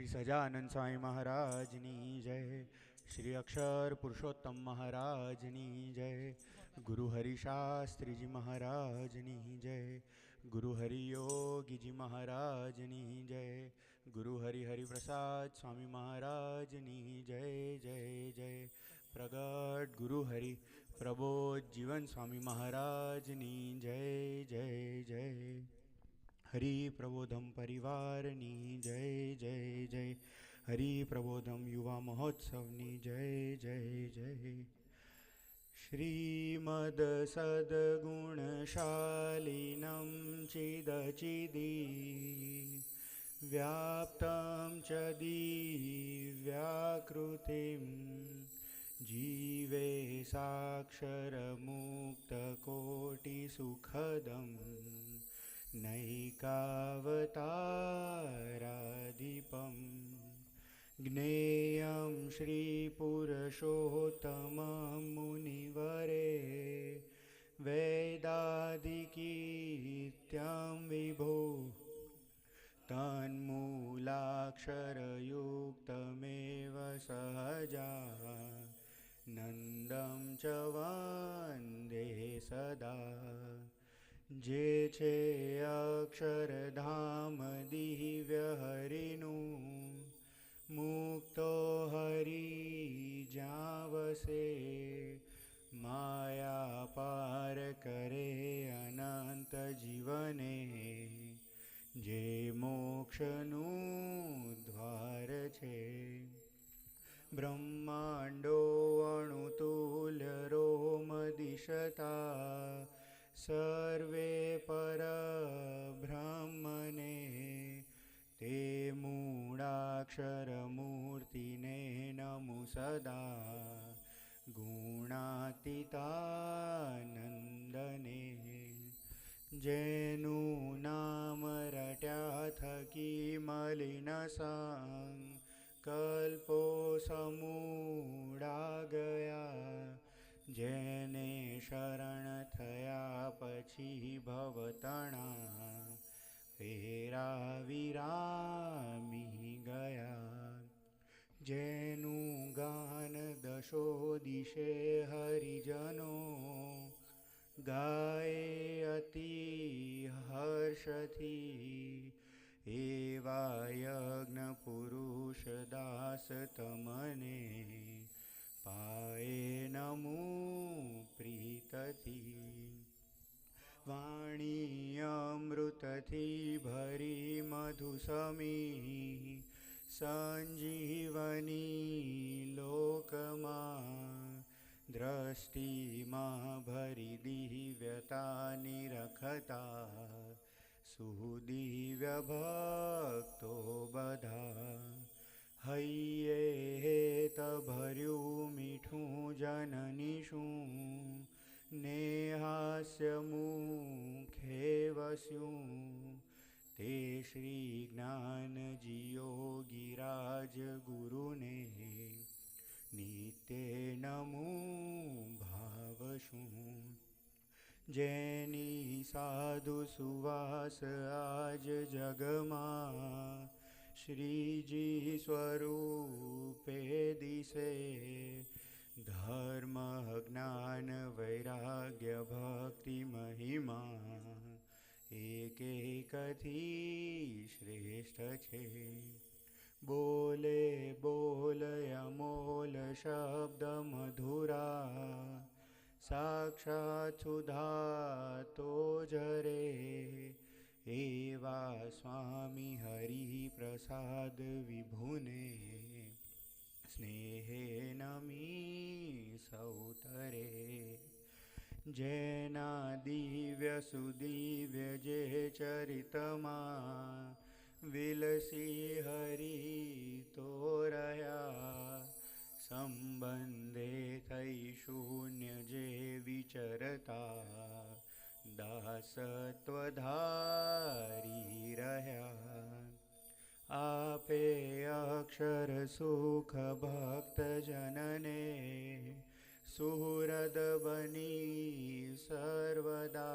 श्री सजानंद स्वामी महाराजनी जय। श्री अक्षर पुरुषोत्तम महाराजनी जय। गुरु हरि शास्त्री जी महाराजनी जय। गुरु हरि योगी जी महाराजनी जय। गुरु हरि हरि प्रसाद स्वामी महाराजनी जय जय जय। प्रगट गुरु हरि प्रबोध जीवन स्वामी महाराजनी जय जय जय। हरि प्रबोधम परिवारनी जय जय जय। हरि प्रबोधम युवा महोत्सवनी जय जय जय। श्रीमद सद्गुणशालिनं चिदचिदी व्याप्तं च दिव्याकृतिं जीवे साक्षरमुक्तकोटिसुखदम् नैकावतारादीपं ज्ञेयं श्रीपुरुषोत्तमं मुनिवरे वेदादिकीर्त्यां विभो तन्मूलाक्षरयुक्तमेव सहजानन्दं च वन्दे सदा। जे छे अक्षरधाम दिव्य हरिનું મુક્તો હરિ જ્યાં વસે માયા પાર કરે અનંત જીવને જે મોક્ષનું દ્વાર છે બ્રહ્માંડો અણુતુલ્ય રોમ દિશતા सर्वे परब्रह्मणे ते मूढाक्षरमूर्तिने नमो सदा गुणातीतानन्दने जेनु नाम रट्या थकी मलिनसं कल्पो समूढा गया जेने शरण थया पछी भवतणा फेरा विरामी गया जेनु गान दशो दिशे हरिजनो गाये अति हर्षथी एवा यज्ञ पुरुष दास तमने पाए नमो प्रीतथी वाणी अमृतथी भरी मधुसमी संजीवनी लोकमा दृष्टिमा भरी दिव्यता निरखता सुदिव्य भक्तो बधा हૈયે હેત ભર્યું મીઠું જનનીશું ને હાસ્ય મુખે વસ્યું તે શ્રી જ્ઞાન જીયોગીરાજ ગુરુને નિત્ય નમો ભાવશું જેની સાધુ સુવાસ આજ જગમાં श्रीजी स्वरूपे दिसे धर्म ज्ञान वैराग्य भक्ति महिमा एक एकथी श्रेष्ठ छे बोले बोल अमोल शब्द मधुरा साक्षात सुधा तो जरे एवा स्वामी हरि प्रसाद विभुने स्नेहे नमी सौतरे जेना दिव्य सुदिव्य जे चरितमा विलसी हरि तो रह्या संबंधे थई शून्य जे विचरता दासत्वधारी रह्या आपे अक्षर सुख भक्त जनने सुहृद बनी सर्वदा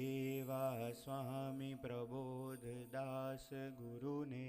एवा स्वामी प्रबोध दास गुरुने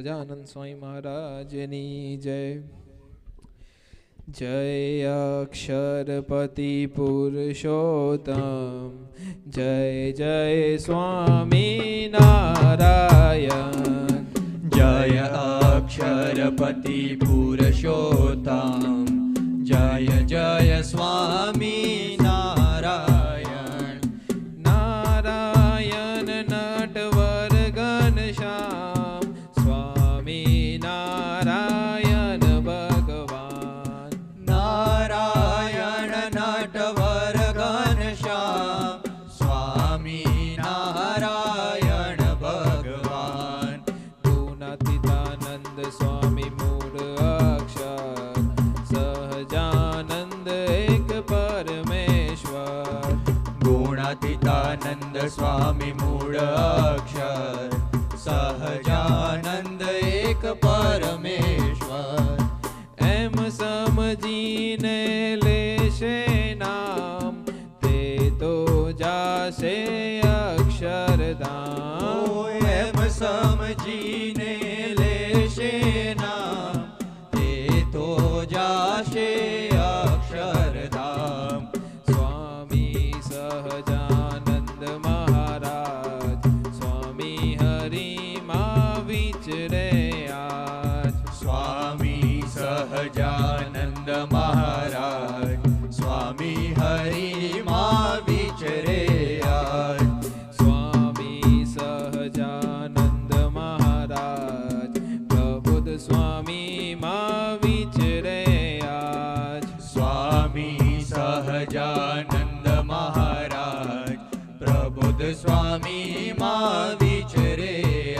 સજાનંદ સ્વામી મહારાજની જય. જય અક્ષરપતિ પુરુષોત્તમ, જય જય સ્વામી નારાયણ. જય અક્ષરપતિ પુરુષોત્તમ, જય જય સ્વામી નારાયણ. નારાયણ નટવર ઘનશ્યામ, સ્વામી નારાયણ ભગવાન. નારાયણ નટવર ઘનશ્યામ, સ્વામી નારાયણ ભગવાન. ગુણાતીતાનંદ સ્વામી મૂળ અક્ષર, સહજાનંદ એક પરમેશ્વર. ગુણાતીતાનંદ સ્વામી મૂળ અક્ષર, સહજાનંદ એક પરમેશ્વર. એમ સમજીને લેશે નામ, તે તો જાશે અક્ષરધામ. એમ સમજીને લેશે નામ, તે તો જાશે અક્ષરધામ. સ્વામી સહજાનંદ મહારાજ, સ્વામી હરિમાં વિચરે આજ. સ્વામી સહજાનંદ મહારાજ, સ્વામી હરિમાં વિચરે આજ. સ્વામી સહજાનંદ મહારાજ, પ્રબુદ્ધ સ્વામીમાં વિચરે આજ. સ્વામી સહજાનંદ મહારાજ, પ્રબુદ્ધ સ્વામીમાં વિચરે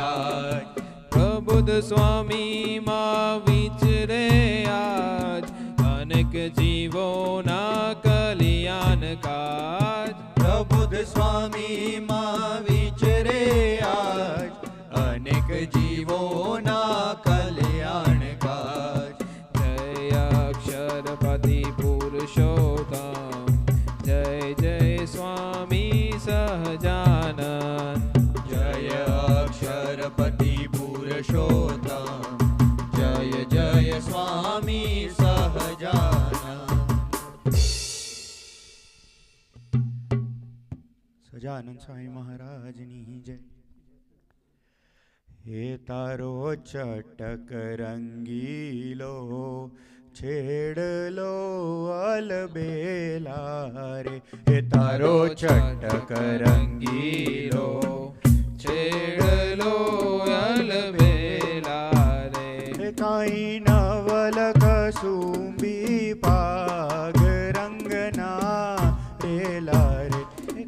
આજ. પ્રબુદ્ધ સ્વામીમાં વિચરે આજ, અનેક જીવોના કલ્યાણ કાજ. પ્રબુદ્ધ સ્વામીમાં વિચરે આજ, અનેક જીવોના કલ્યાણ કાજ. જય અક્ષરપતિ પુરુષોત્તમ, જય જય સ્વામી સહજાનંદ. જય અક્ષરપતિ પુરુષોત્તમ, જય જય સ્વામી સહજાનંદ. સજાનંદ સ્વામી મહારાજની જય. હે તારો ચટક રંગીલો છેડલો અલબેલા રે. હે તારો ચટક રંગીલો છેડલો અલબેલા રે. કાંઈ નવલ કસુંબી પાગ રંગના રેલા રે.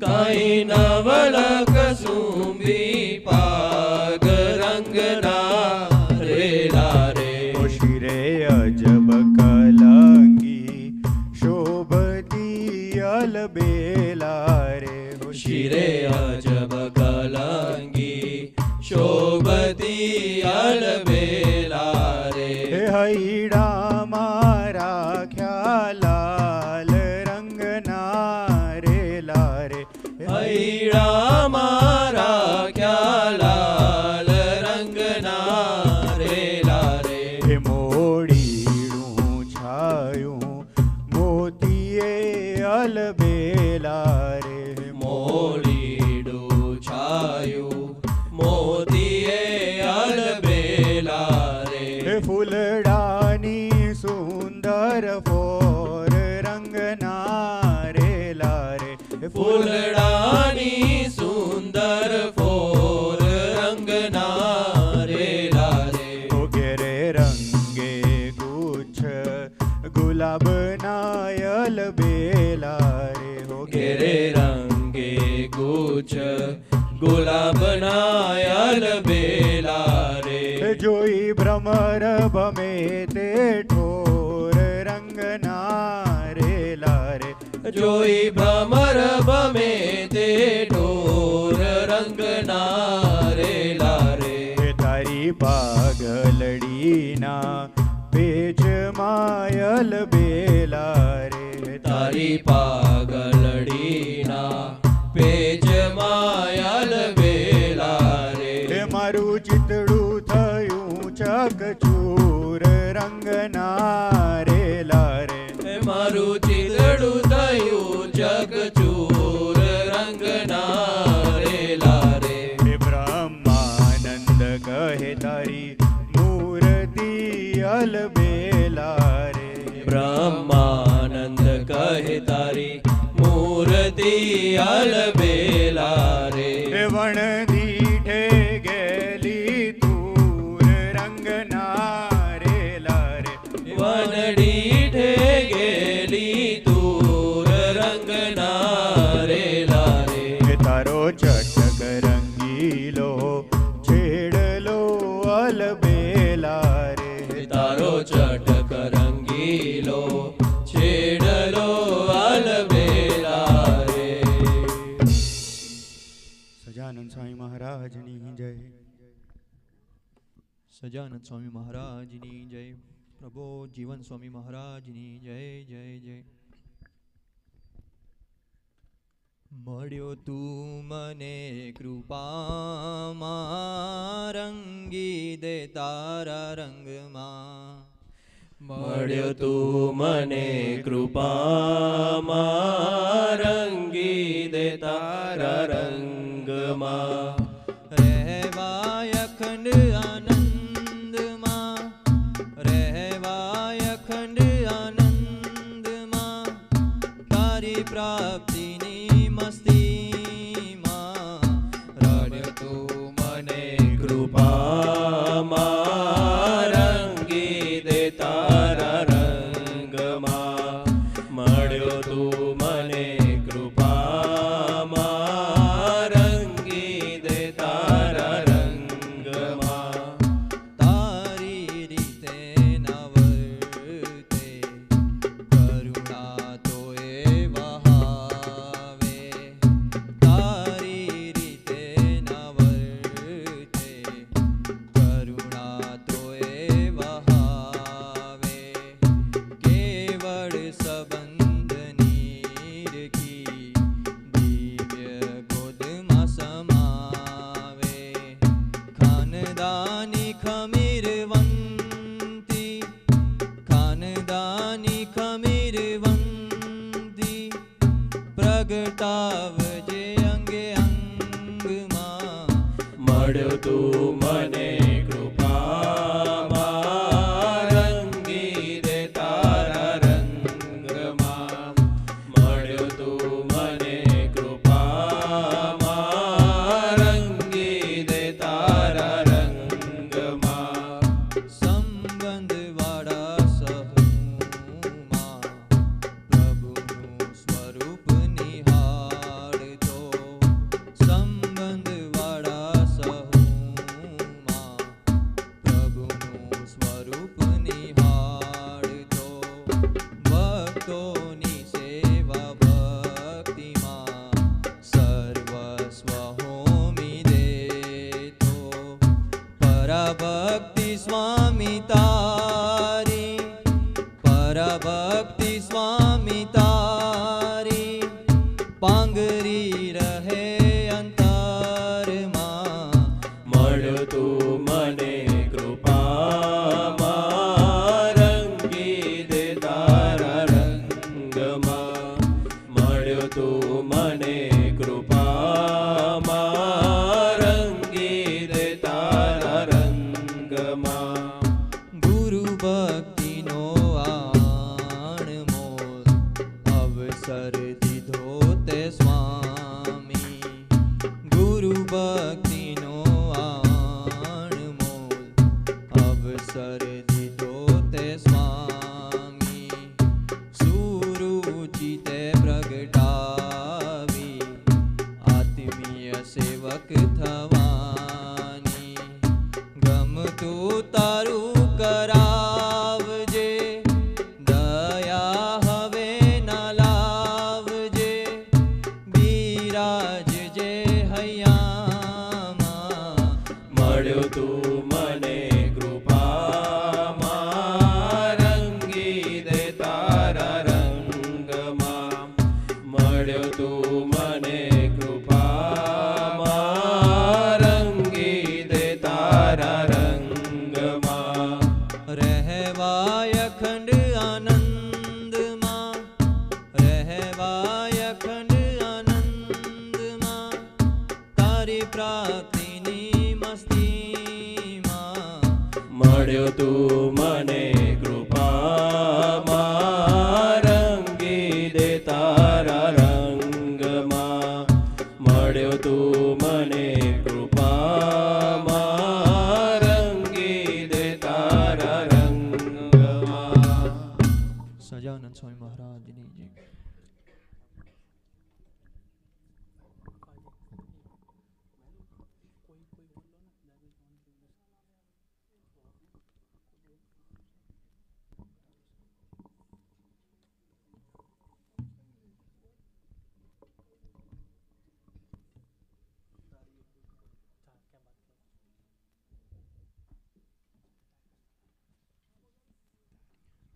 કાંઈ નવલ કસુંબી પાગ રંગના રેલા રે. શિરે અજબ કલંગી શોભતી અલબેલા રે. શિરે અજબ કલંગી શોભતી અલબેલા રે. હૈડા મારા ખ્યાલાલ રંગના રેલા રે. હૈડા મારા ખ્યાલાલ રંગના રેલા રે. મોડીનું છાયું મોતીએ અલબેલા રે. મોડીડું છાયું મોતીએ અલબેલા રે. ફૂલડાની સુંદર ફોર રંગના રેલા રે. ફૂલડાની સુંદર ફોર રંગના રેલા રે. ઘેરે રંગે ગુચ્છ ગુલાબના અલબેલા રે. ઘેરે રંગે ગુચ્છ ગુલાબના અલબેલા રે. જોઈ ભ્રમર ભમે તે ઠોર રંગના રેલા રે. જોઈ ભ્રમર ભમે તે ઢોર રંગના રેલા રે. તારી પાગલડીના પેચમાં અલબેલા રે. તારી પાગલડીના પેચમાં અલબેલા રે. મારું ચિતડું થયું ચકચૂર રંગના રેલા રે. મારું ચિતડું થયું ચકચૂર રંગના રેલા રે. હે બ્રહ્માનંદ કહે તારી મૂર્તિ અલબેલા રે. બ્રહ્માનંદ કહે તારી મૂર્તિ અલબેલા રે. વણ દીઠે ગેલી તુર રંગના રેલા રે. વનડીઠે ગેલી તુર રંગના રેલા રે. તારો ચટક રંગીલો છેડલો અલબેલા રે. તારો ચટક રંગીલો છેડલો અલબેલા રે. સજાનંદ સ્વામી મહારાજની જય. સજાનંદ સ્વામી મહારાજની જય. પ્રભુ જીવન સ્વામી મહારાજની જય જય જય. મળ્યો તું મને કૃપામાં રંગી દે તારા રંગમાં. મળ્યો તું મને કૃપામાં રંગી દે તારા રંગમાં. રહેવાય અખંડ આનંદમાં, રહેવાય અખંડ આનંદમાં, તારી પ્રાપ્તિની મસ્તીમાં. રડ્યો તું મને કૃપામાં રંગી દે તારા રંગમાં. મળ્યો તું મને કૃપામાં રંગી દે તારા રંગમાં. તારી રીતે નવર્તે, કરુણા તો એ વહાવે. તારી રીતે નવર્તે, કરુણા તો એ વહાવે. કેવળ સંબંધ નિરખી દિવ્ય ગોદમાં સમાવે. ખાનદાની ખમીરવંતી, ખાનદાની ખમીરવંતી, પ્રગટાવજે અંગે અંગમાં. મળ્યો તું મને કૃપામાં રંગી દે તારા રંગમાં. મળ્યો તું મને કૃપામાં રંગી દે તારા રંગમાં. સંબંધ વાળા સહુમાં, પ્રભુનું સ્વરૂપ નિહાળતો. સંબંધ વાળા સહુમાં, પ્રભુનું સ્વરૂપ નિહાળતો. ભક્તોની સેવા ભક્તિમાં, સર્વસ્વ હોમી દેતો. પરાભક્તિ સ્વામી તારી, પરાભક્તિ સ્વામી તારી, પાંગરી રહે અંતરમાં. મળ્યો તું મને કૃપામાં રંગી દે તારા રંગમાં. મળ્યો તું મને કૃપામાં રંગી દે તારા રંગમાં. ગુરુ ભક્તિનો આણમોલ અવસર દીધો તે સ્વામી. ગુરુ ભક્તિનો આણમોલ અવસર દીધો તે સ્વામી. સુરુચિ તે પ્રગટાવી, આત્મીય સેવક થવાની. ગમતું તારું કરાવજે, દયા હવે ના લાવજે. બિરાજજે હૈયામાં. મળ્યો તું મને કૃપામાં રહેવાય અખંડ આનંદમાં, રહેવાય અખંડ આનંદમાં, તારી પ્રાપ્તિની મસ્તીમાં. મળ્યો તું મને કૃપામાં, રંગી દે તારા રંગમાં. મળ્યો તું મને કૃપામાં, રંગી દે તારા રંગમાં. સહજાનંદ સ્વામી મહારાજની જય.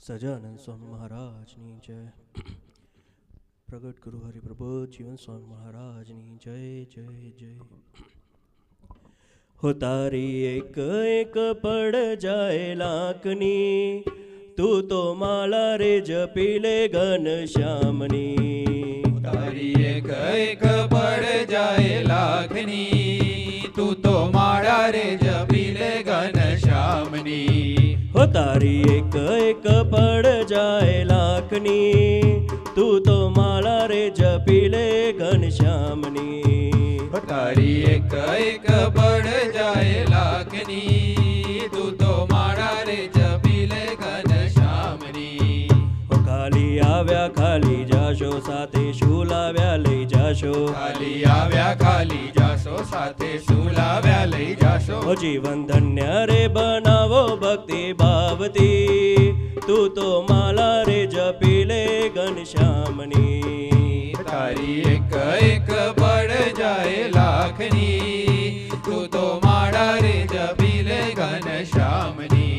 સહજાનંદ સ્વામી મહારાજની જય. પ્રગટ ગુરુ હરિપ્રબોધ જીવન સ્વામી મહારાજની જય જય જય. હો તારી એક એક પડ જાય લાખની, તું તો માલા રે જપી લે ઘનશ્યામની. તારી એક એક પડ જાય લાખની, તું તો માળા રે જપી લે ઘનશ્યામની. હો તારી એક એક પડ જાય લાખની, તું તો માળા રે જપી લે ઘનશ્યામની. તારી એક એક પડ જાય લાખની, તું તો માળા રે જપી લે ઘનશ્યામની. હો ખાલી આવ્યા ખાલી જાશો, સાથે શું લાવ્યા લઈ જાશો. ખાલી આવ્યા ખાલી જાશો, સાથે શું લાવ્યા લઈ જાશો. હો જીવન ધન્ય રે બનાવો ભક્તિ ભાવતી, તું તો માલા રે જપી લે ઘનશ્યામની. તારી એક એક પડ જાય લાખની, તું તો માળા રે જપી લે ઘનશ્યામની.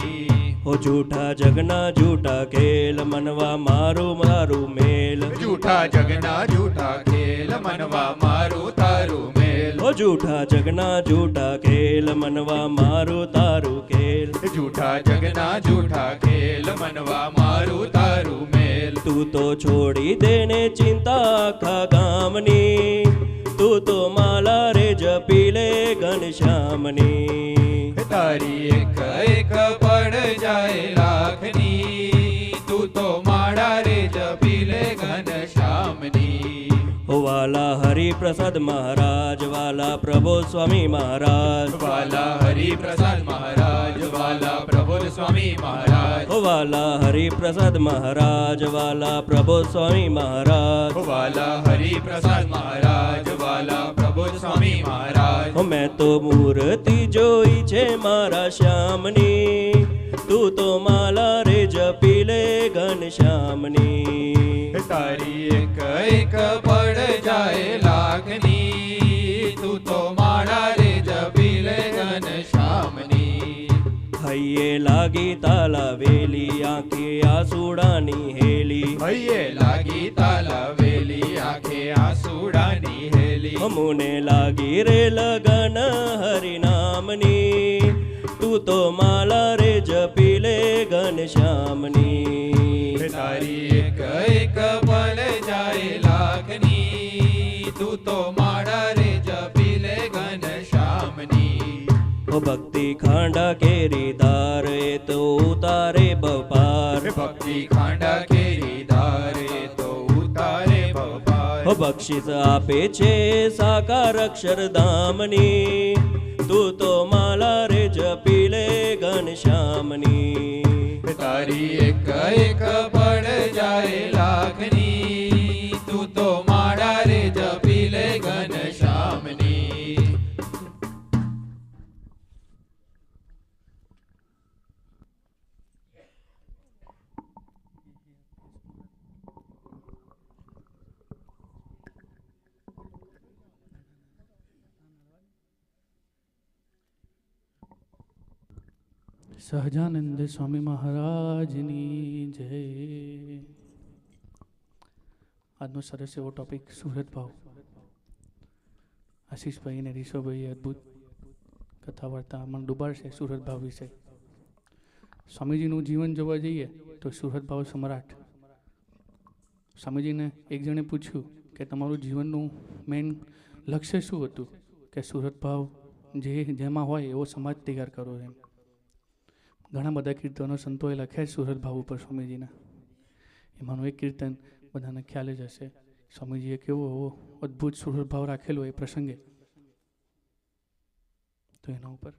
હો જૂઠા જગના જૂઠા ખેલ, મનવા મારું મારું મેલ. જૂઠા જગના જૂઠા ખેલ, મનવા મારું તારું મેલ. હો જૂઠા જગના જૂઠા ખેલ, મનવા મારું તારું ખેલ. જૂઠા જગના જૂઠા ખેલ, મનવા મારું તારું મેલ. તું તો છોડી દેને ચિંતા આખા ગામની, તું તો માલા રે જપી લે ઘનશ્યામની. તારી એક એક પડ જાય લાખની, તું તો માળા રે જપી લે ઘનશ્યામની. હો વાલા હરિપ્રસાદ મહારાજ, વાલા પ્રભુ સ્વામી મહારાજ. વાલા હરિપ્રસાદ મહારાજ, વાલા પ્રબોધ સ્વામી મહારાજ. હો વાલા હરિપ્રસાદ મહારાજ, વાલા પ્રભુ સ્વામી મહારાજ. વાલા હરિપ્રસાદ મહારાજ, વાલા પ્રબોધ સ્વામી મહારાજ. હો મેં તો મૂર્તિ જોઈ છે મારા શ્યામની, તું તો માલા રે જપી લે ઘનશ્યામની. તારી એક એક પડ જાય લાખની, તું તો માળા રે જપી લે ઘનશ્યામની. હૈયે લાગી તાલાવેલી, આંખે આસુડાની હેલી. હૈયે લાગી તાલાવેલી, આંખે આસુડાની હેલી. અમુને લાગી રે લગન હરિનામની, તું તો માલા રે જપી લે ઘનશ્યામની. તારી એક એક પડ જાય લાખની, તું તો માળા રે જપી લે ઘનશ્યામની. હો ભક્તિ ખાંડા કેરી ધાર, એ તો ઉતારે બપાર. ભક્તિ ખાંડા કેરી ધારે, તો ઉતારે બપાર. હો બક્ષિસ આપે છે સાકાર અક્ષરધામની, તું તો માલા રે જપી લે ઘનશ્યામની. તારી એક એક પડ જાય લાખની, તું તો માળા રે જપી લે ઘનશ્યામની. સહજાનંદ સ્વામી મહારાજની જય. આજનો સરસ એવો ટોપિક સુરત ભાવ. આશીષભાઈ અને રીશોભાઈએ અદ્ભુત કથા વાર્તા મન ડુબાડશે સુરત ભાવ વિશે. સ્વામીજીનું જીવન જોવા જઈએ તો સુરત ભાવ સમ્રાટ. સ્વામીજીને એક જણે પૂછ્યું કે તમારું જીવનનું મેઇન લક્ષ્ય શું હતું? કે સુરત ભાવ જેમાં હોય એવો સમાજ તૈયાર કરો એમ. ઘણા બધા કીર્તનો સંતોએ લખ્યા છે સુરત ભાવ ઉપર સ્વામીજીના. એમાંનું એક કીર્તન બધાને ખ્યાલ જ હશે. સ્વામીજીએ કેવો એવો અદ્ભુત સુરત ભાવ રાખેલો એ પ્રસંગે. તો એના ઉપર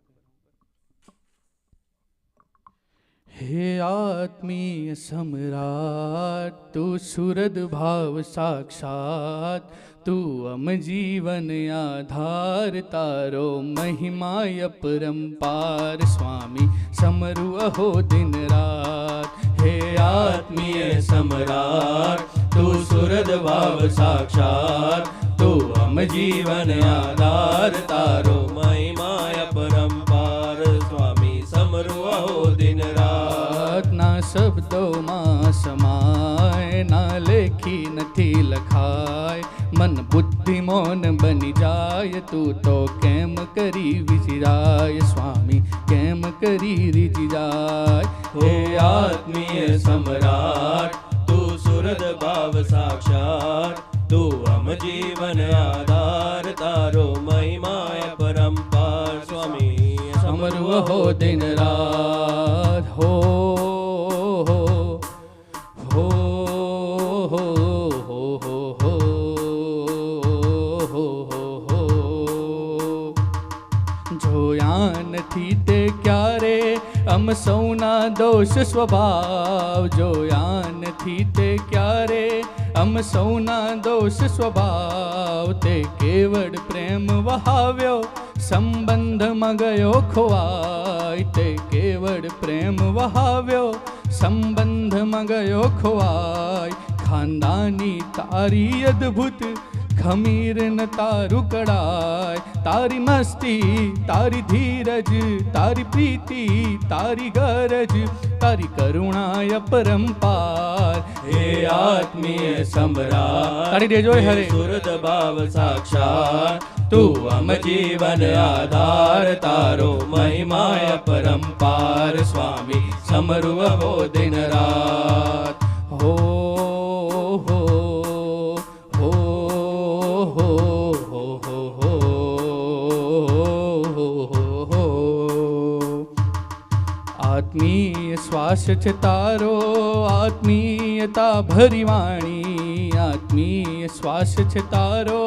હે આત્મીય સમ્રાટ તું સુરદ ભાવ સાક્ષાત, તું અમ જીવન આધાર તારો મહિમાય પરંપાર. સ્વામી સમરુ અહો દિન રાત. હે આત્મીય સમ્રાટ તું સુરદ ભાવ સાક્ષાત, તું અમ જીવન આધાર તારો મહિમાય પરંપાર. સ્વામી સમરુ અહો દિન રાત. ના શબ્દોમાં સમાય ના લેખી નથી લખાય, મન બુદ્ધિ મૌન બની જાય તું તો કેમ કરી વિચરાય. સ્વામી કેમ કરી રીજી જાય. હે આત્મીય સમ્રાટ તું સુરદ ભાવ સાક્ષાત, તું અમ જીવન આધાર તારો મહિમાય પરંપાર. સ્વામી સમરુ હો દિન રાત. હો હો હો હો હો હો હો હો. જોયા નથી તે ક્યારે અમ સૌના દોષ સ્વભાવ, જોયા નથી તે ક્યારે અમ સૌના દોષ સ્વભાવ. તે કેવળ પ્રેમ વહાવ્યો સંબંધમાં ગયો ખોવાય. તે કેવળ પ્રેમ વહાવ્યો સંબંધમાં ગયો ખોવાય. ખાનદાની તારી અદ્ભુત ખમીર ન તારું કડાય. તારી મસ્તી તારી ધીરજ તારી પ્રીતિ તારી ગરજ, તારી કરુણાય પરંપાર. હે આત્મીય સમ્રાટ તારી દેજો હરે સુરત ભાવ સાક્ષાત, તું અમ જીવન આધાર તારો મહિમાય પરંપાર. સ્વામી સમરુ અહો દિન રાત. હો હો હો હો હો હો હો. આત્મીય શ્વાસ છે તારો આત્મીયતા ભરી વાણી. આત્મીય શ્વાસ છે તારો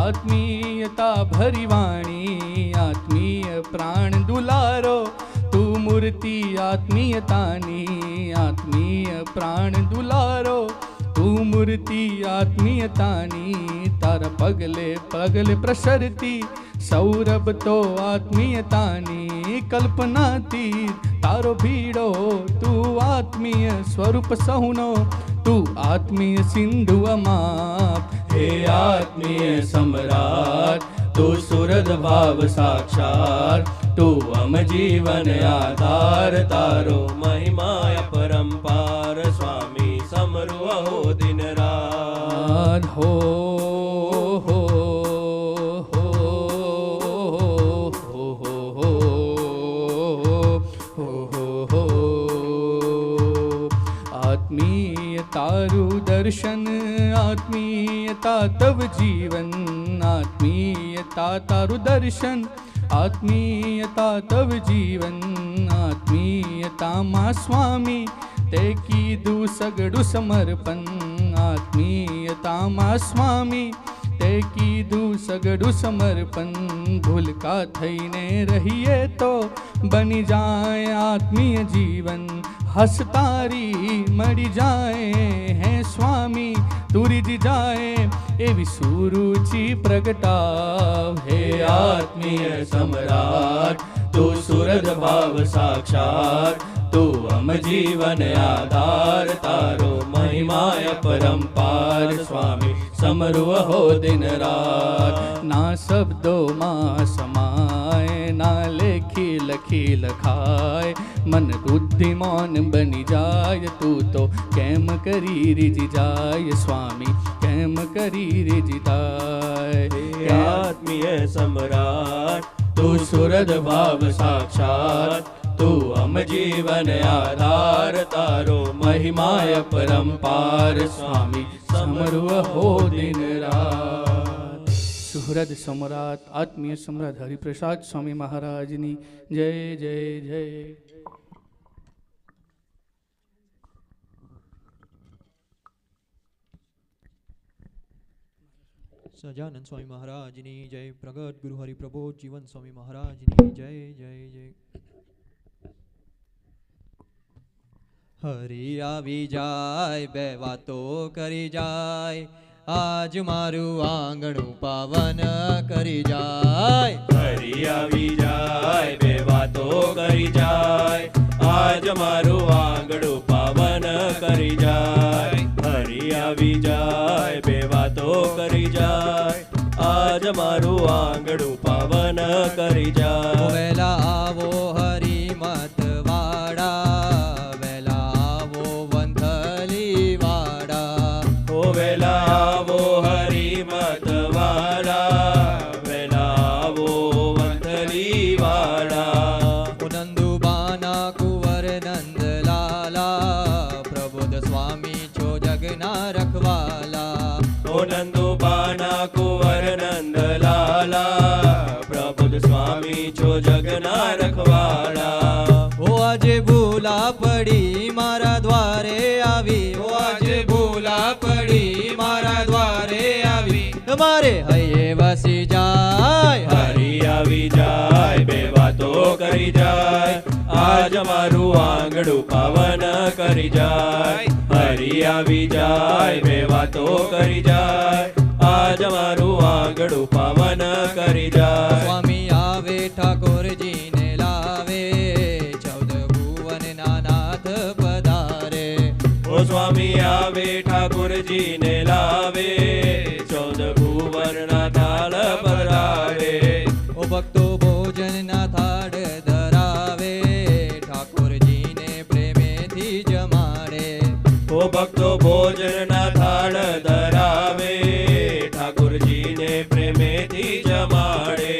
આત્મીયતા ભરી વાણી. આત્મીય પ્રાણ દુલારો તું મૂર્તિ આત્મીયતાની. આત્મીય પ્રાણ દુલારો તું મૂર્તિ આત્મીયતાની. તારા પગલે પગલે પ્રસરતી સૌરભ તો આત્મીયતાની. કલ્પનાતી તારો ભીડો તું આત્મીય સ્વરૂપ સહુનો. તું આત્મીય સિંધુ અમાપ. હે આત્મીય સમ્રાટ તું સુરદ ભાવ સાક્ષાત, તું અમ જીવન આધાર તારો મહિમાય પરંપાર. સ્વામી સમરુ અહો દિન રાત. હો હો હો હો હો હો હો. આત્મીય તારું દર્શન આત્મીયતા તવ જીવન. આત્મીયતા તારું દર્શન આત્મીયતા તવ જીવન. આત્મીયતામાં સ્વામી તે કીધું સગડું સમર્પણ. આત્મીયતામાં સ્વામી તે કીધું સગડું સમર્પણ. ભૂલકા થઈને રહીએ તો બની જાય આત્મીય જીવન. હસતારી મળી જાય હે સ્વામી તુરી જાય એવી સુરુચિ પ્રગટાવ. હે આત્મીય સમ્રાટ તું સુરદ ભાવ સાક્ષાત, તું અમ જીવન આધાર તારો મહિમાય પરંપાર. સ્વામી સમરુ અહો દિન રાત. ના શબ્દોમાં સમાય ના લેખી લખી લખાય, મન બુદ્ધિ મૌન બની જાય તું તો કેમ કરી રીજી જાય. સ્વામી કેમ કરી રીજી જાય. આત્મીય સમ્રાટ તું સુરદ ભાવ સાક્ષાત, તું અમ જીવન આધાર, તારો મહિમાય પરંપાર, સ્વામી સમર્વ હો દિન રાત. સુહૃદ સમ્રાટ આત્મીય સમ્રાટ હરિપ્રસાદ સ્વામી મહારાજની જય જય જય. સહજાનંદ સ્વામી મહારાજની જય. પ્રગટ ગુરુ હરિપ્રબોધ જીવન સ્વામી મહારાજની જય જય જય. હરિ આવી જાય, બે વાતો કરી જાય, આજ મારું આંગણું પાવન કરી જાય. હરી આવી જાય, બે વાતો કરી જાય, આજ મારું આંગણું પાવન કરી જાય. હરી આવી જાય, બે વાતો કરી જાય, આજ મારું આંગણું પાવન કરી જાય. વેલા આવો હરિમત વાડા, વેલા આવો વંથલી વાડા. ઓ વેલા આવો હરિમત વાળા, વેલા આવો વંથલી વાળા. નંદુબાના કુંવર નંદલાલા, પ્રબોધ સ્વામી છો જગના રખવાલા. ઓ નંદુબાના કુંવર નંદલાલા, પ્રબુદ્ધ સ્વામી છો જગના રખવાળા. ઓ આજે ભૂલા પડી મારા દ્વારે આવી, ઓ આજે ભૂલા પડી મારા દ્વારે આવી. તમારે હૈયે વસી જાય, હરી આવી જાય, બે વાતો કરી જાય, આજ મારું આંગણું પાવન કરી જાય. હરી આવી જાય, બે વાતો કરી જાય, આજ મારું આંગણું પાવન કરી જાય. સ્વામી આવે ઠાકોરજીને લાવે, 14 ભુવનના નાથ પધારે. ઓ સ્વામી આવે ઠાકોરજીને લાવે, 14 ભુવનના થાળ પધરાવે. ઓ ભક્તો ભોજનના થાળ ધરાવે, ઠાકોરજીને પ્રેમેથી જમાડે. ઓ ભક્તો ભોજનના થાળ ધરાવે, ઠાકોરજીને પ્રેમેથી જમાડે.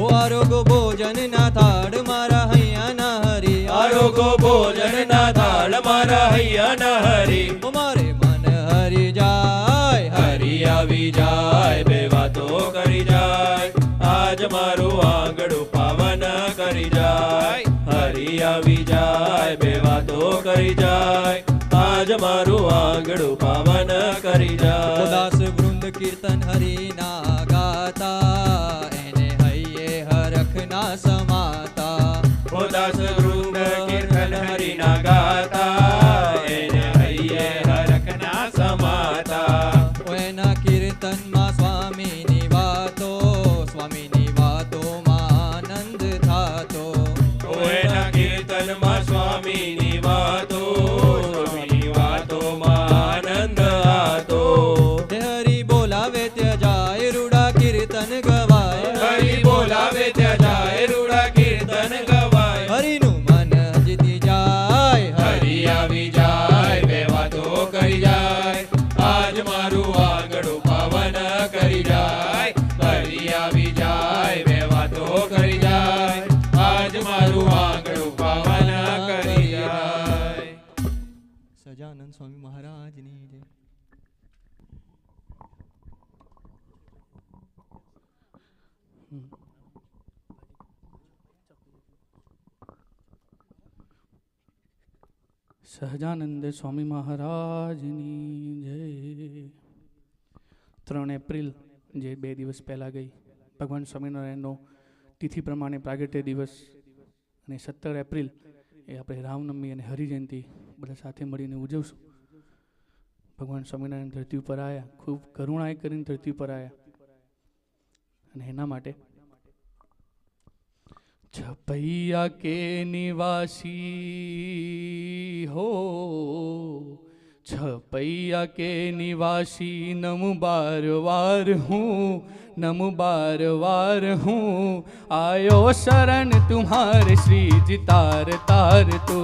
ઓ આરોગો ભોજનના થાળ મારા હૈયાના હરી, આરોગો ભોજનના થાળ મારા હૈયાના હરી. ઓ મારે મન હરી જાય, હરી આવી જાય, બે વાતો કરી જાય, આજ મારું આંગણું પાવન કરી જાય. હરી આવી જાય, બે વાતો કરી જાય, આજ મારું આંગણું પાવન કરી ઓ જાય. દાસ વૃંદ કીર્તન હરિના ગાતા, એને હૈયે હરખના સમાતા. ઓ દાસ વૃંદ કીર્તન હરિના ગાતા, એને હૈયે હરખના સમાતા. ઓ એના કીર્તનમાં સ્વામીની વાતો, સ્વામીની વાતોમાં આનંદ થાતો. ઓ એના કીર્તનમાં સ્વામીની વાતો, સ્વામીની વાતોમાં આનંદ હતો. હે હરિ બોલાવે ત્યાં જાય, રૂડા કીર્તન ગવાય. હરિ બોલાવે ત્યાં જાય, રૂડા કીર્તન ગવાય. હરિનું મન જીતી જાય, હરી આવી જાય, બે વાતો કરી જાય, આજ મારું આંગણું પાવન કરી જાય. હરી આવી જાય, બે વાતો કરી જાય, આજ મારું આંગણું પાવન કરી જાય. સજાનંદ સ્વામી મહારાજની જય. સહજાનંદ સ્વામી મહારાજની જય. 3 એપ્રિલ જે 2 દિવસ પહેલાં ગઈ, ભગવાન સ્વામિનારાયણનો તિથિ પ્રમાણે પ્રાગટ્ય દિવસ, અને 17 એપ્રિલ એ આપણે રામનવમી અને હરિજયંતિ બધા સાથે મળીને ઉજવશું. ભગવાન સ્વામિનારાયણ ધરતી ઉપર આવ્યા, ખૂબ કરુણાએ કરીને ધરતી ઉપર આવ્યા, અને એના માટે छपैया के निवासी हो, छपैया के निवासी नम बार बार हूँ, नम बार बार हूँ, आयो शरण तुम्हारे श्री जी तार तार तो.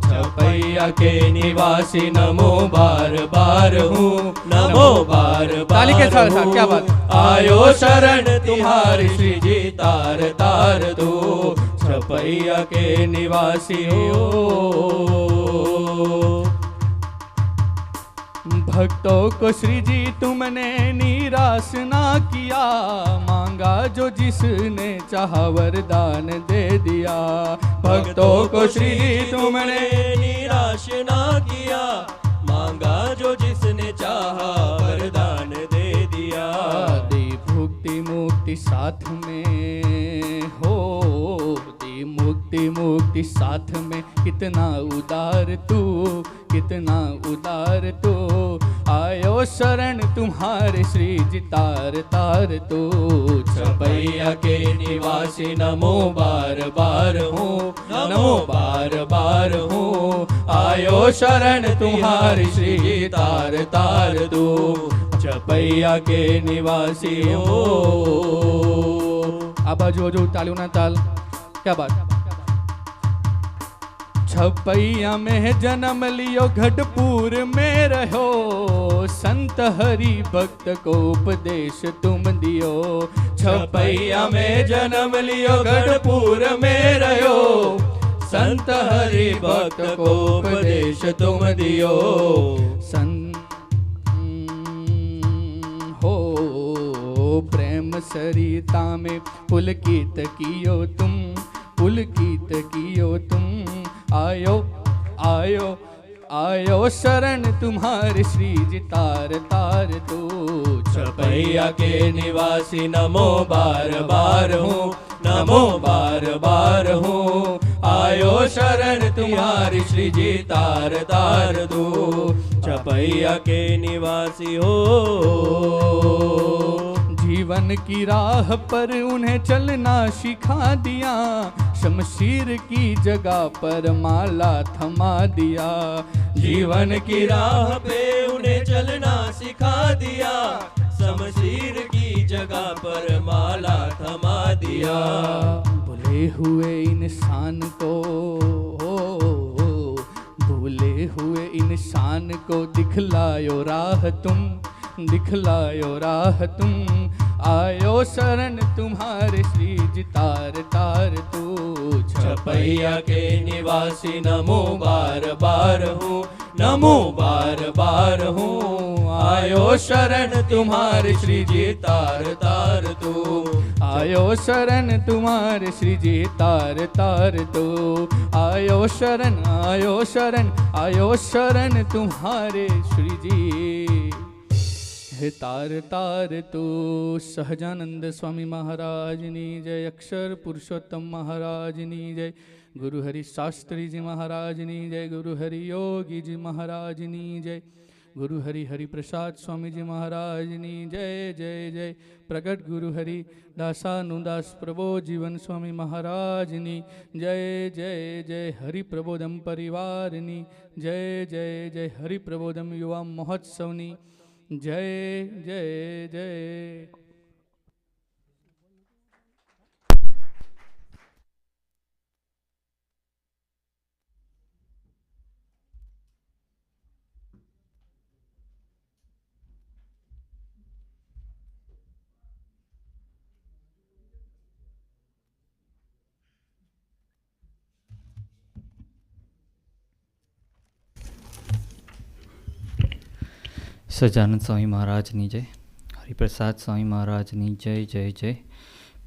छपैया के निवासी नमो बार बार हूँ, नमो बार बार हूँ, क्या बात. आयो शरण तुम्हारे श्री जी तार तार तो. छपैया के निवासी हो। भक्तों को श्री जी तुमने निराश ना किया, मांगा जो जिसने चाहा वरदान दे दिया। भक्तों को श्री जी तुमने निराश ना किया, मांगा जो जिसने चाहा वरदान दे दिया। दी भुक्ति मुक्ति साथ में हो, दी मुक्ति मुक्ति साथ में, कितना उदार तू, कितना उदार तू। आयो शरण तुम्हारे श्री जी तार तार तू। छपैया के निवासी नमो बार बार हो, नमो बार बार हो। आयो शरण तुम्हारी श्री जी तार तार दो। छपैया के निवासी हो। आ बाजू जो तालियों ना ताल, क्या बात। छपैया में जन्म लियो, घटपुर में रहो, संत हरि भक्त को उपदेश तुम दियो। छपैया में जन्म लियो, घटपुर में रहो, संत हरि भक्त को उपदेश तुम दियो। हो प्रेम सरिता में पुलकित कियो तुम, पुलकित कियो तुम। आयो आयो आयो शरण तुम्हारे श्री जी तार तार तू। छपैया के निवासी नमो बार बार हो, नमो बार बार हो। आयो शरण तुम्हारी श्री जी तार तार दो। छपैया के निवासी हो। जीवन की राह पर उन्हें चलना सिखा दिया, शमशीर की जगह पर माला थमा दिया। जीवन की राह पे उन्हें चलना सिखा दिया, शमशीर की जगह पर माला थमा दिया। भूले हुए इंसान को, भूले हुए इंसान को दिखलायो राह तुम, दिखलायो राह तुम। आयो शरण तुम्हारे श्री जी तार तार तू। छपैया के निवासी नमो बार बार हो, नमो बार बार हो। आयो शरण तुम्हारे श्री जी तार तार तू। आयो शरण तुम्हारे श्री जी तार तार तू। आयो शरण, आयो शरण, आयो शरण तुम्हारे श्री जी हे तार तार तू। सहजानंद स्वामी महाराजनी जय, अक्षर पुरुषोत्तम महाराजनी जय, गुरु हरि शास्त्री जी महाराजनी जय, गुरु हरि योगी जी महाराजनी जय, गुरु हरि हरि प्रसाद स्वामी जी महाराजनी जय जय जय। प्रगट गुरु हरि दासानुदास प्रभो जीवन स्वामी महाराजनी जय जय जय। हरि प्रबोधम परिवारनी जय जय जय। हरि प्रबोधम युवा महोत्सवनी जय जय जय। સજાનંદ સ્વામી મહારાજની જય, હરિપ્રસાદ સ્વામી મહારાજની જય જય જય,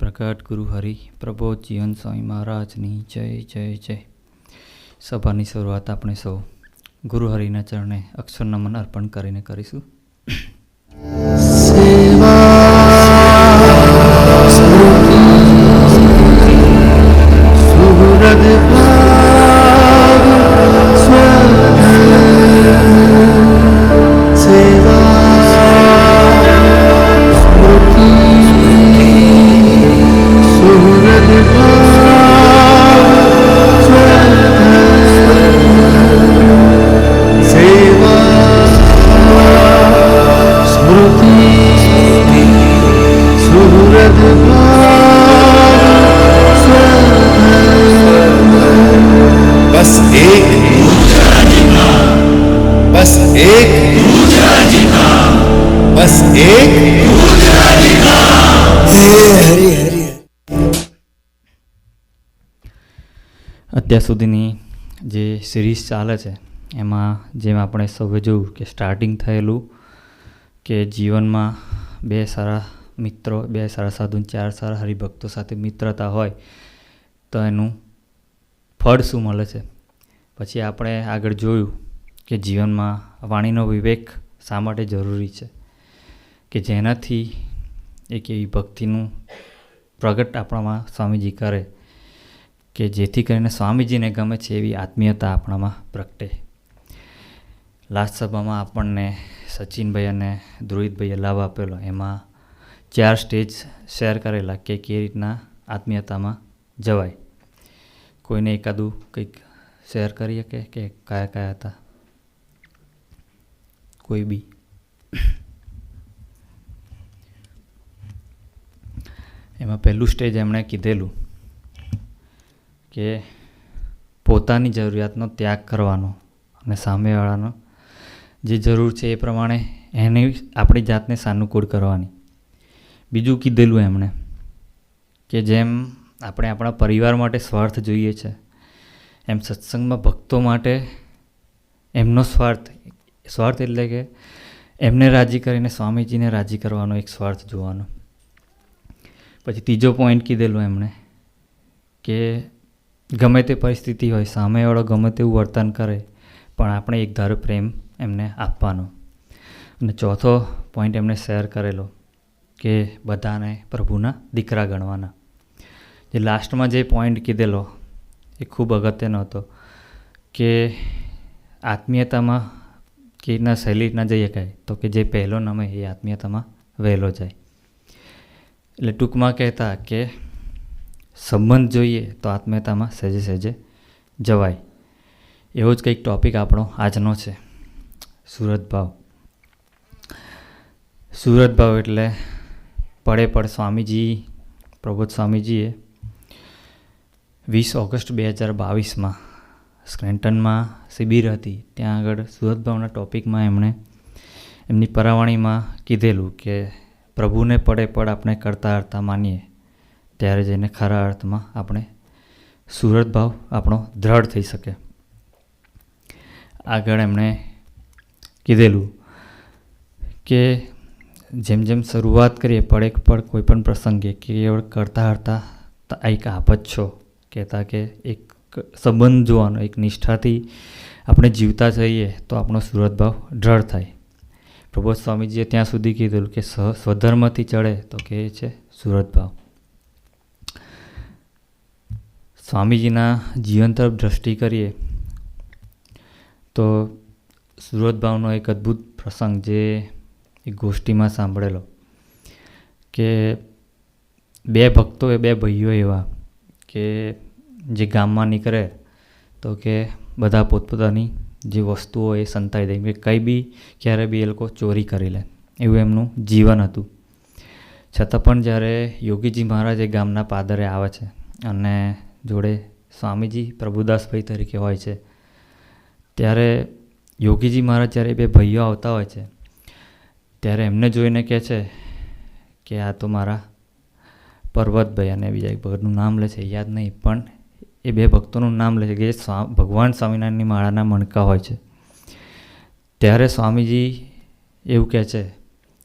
પ્રગટ ગુરુ હરિ પ્રબોધ જીવન સ્વામી મહારાજની જય જય જય. સભાની શરૂઆત આપણે સૌ ગુરુ હરિના ચરણે અક્ષર નમન અર્પણ કરીને કરીશું. અત્યાર સુધીની જે સિરીઝ ચાલે છે એમાં જેમ આપણે સૌએ જોયું કે સ્ટાર્ટિંગ થયેલું કે જીવનમાં 2 સારા મિત્રો, 2 સારા સાધુ, 4 સારા હરિભક્તો સાથે મિત્રતા હોય તો એનું ફળ શું મળે છે. પછી આપણે આગળ જોયું કે જીવનમાં વાણીનો વિવેક શા માટે જરૂરી છે, કે જેનાથી એક એવી ભક્તિનું પ્રગટ આપણામાં સ્વામીજી કરે કે જેથી કરીને સ્વામીજીને ગમે છે એવી આત્મીયતા આપણામાં પ્રગટે. લાસ્ટ સભામાં આપણને સચિનભાઈ અને ધ્રુવિતભાઈએ લાભ આપેલો, એમાં 4 સ્ટેજ શેર કરેલા કે કેવી રીતના આત્મીયતામાં જવાય. કોઈને એકાદું કંઈક શેર કરી શકે કે કયા કયા હતા? કોઈ બી? એમાં પહેલું સ્ટેજ એમણે કીધેલું કે પોતાની જરૂરિયાતનો ત્યાગ કરવાનો અને સામેવાળાનો જે જરૂર છે એ પ્રમાણે એની આપણી જાતને સાનુકૂળ કરવાની. બીજું કીધેલું એમણે કે જેમ આપણે આપણા પરિવાર માટે સ્વાર્થ જોઈએ છે, એમ સત્સંગમાં ભક્તો માટે એમનો સ્વાર્થ એટલે કે એમને રાજી કરીને સ્વામીજીને રાજી કરવાનો એક સ્વાર્થ જોવાનો. પછી ત્રીજો પોઈન્ટ કીધેલો એમણે કે ગમે તે પરિસ્થિતિ હોય, સામેવાળો ગમે તેવું વર્તન કરે પણ આપણે એક ધારો પ્રેમ એમને આપવાનો. અને ચોથો પોઈન્ટ એમણે શેર કરેલો કે બધાને પ્રભુના દીકરા ગણવાના. જે લાસ્ટમાં જે પોઈન્ટ કીધેલો એ ખૂબ અગત્યનો હતો કે આત્મીયતામાં કે રીતના સહેલી રીતના જઈ શકાય, તો કે જે પહેલો નમે એ આત્મીયતામાં વહેલો જાય. એટલે ટૂંકમાં કહેતા કે સંબંધ જોઈએ તો આત્મીયતામાં સહેજે સહેજે જવાય. એવો જ કંઈક ટૉપિક આપણો આજનો છે, સુરત ભાવ. સુરત ભાવ એટલે પડે સ્વામીજી, પ્રબોધ સ્વામીજીએ 20 ઓગસ્ટ 2022માં સ્ક્રેન્ટનમાં શિબિર હતી, ત્યાં આગળ સુરત ભાવના ટૉપિકમાં એમણે એમની પરાવાણીમાં કીધેલું કે પ્રભુને પડે આપણે કરતા હરતા માનીએ ત્યારે જઈને ખરા અર્થમાં આપણે સુરત ભાવ આપણો દ્રઢ થઈ શકે. આગળ એમણે કીધેલું કે જેમ જેમ શરૂઆત કરીએ પડે કોઈ પણ પ્રસંગે કે કરતા હરતા એક આપ જ છો, કહેતા કે એક સંબંધ જોવાનો, એક નિષ્ઠાથી આપણે જીવતા જઈએ તો આપણો સુરત ભાવ દ્રઢ થાય. પ્રબોધ સ્વામીજીએ ત્યાં સુધી કીધેલું કે સ્વધર્મથી ચડે તો કે એ છે સુરત ભાવ. સ્વામીજીના જીવન તરફ દ્રષ્ટિ કરીએ તો સુરત ભાવનો એક અદ્ભુત પ્રસંગ જે એક ગોષ્ઠીમાં સાંભળેલો કે 2 ભક્તો એ 2 ભાઈઓ એવા કે જે ગામમાં નીકળે તો કે બધા પોતપોતાની જે વસ્તુઓ એ સંતાઈ દે, કે કંઈ બી ક્યારે બી એ લોકો ચોરી કરી લે, એવું એમનું જીવન હતું. છતાં પણ જ્યારે યોગીજી મહારાજ એ ગામના પાદરે આવે છે અને જોડે સ્વામીજી પ્રભુદાસભાઈ તરીકે હોય છે, ત્યારે યોગીજી મહારાજ જ્યારે 2 ભાઈઓ આવતા હોય છે ત્યારે એમને જોઈને કહે છે કે આ તો મારા પર્વતભાઈ, અને બીજા એક ભગતનું નામ લે છે, યાદ નહીં, પણ એ 2 ભક્તોનું નામ લે છે કે ભગવાન સ્વામિનારાયણની માળાના મણકા હોય છે. ત્યારે સ્વામીજી એવું કહે છે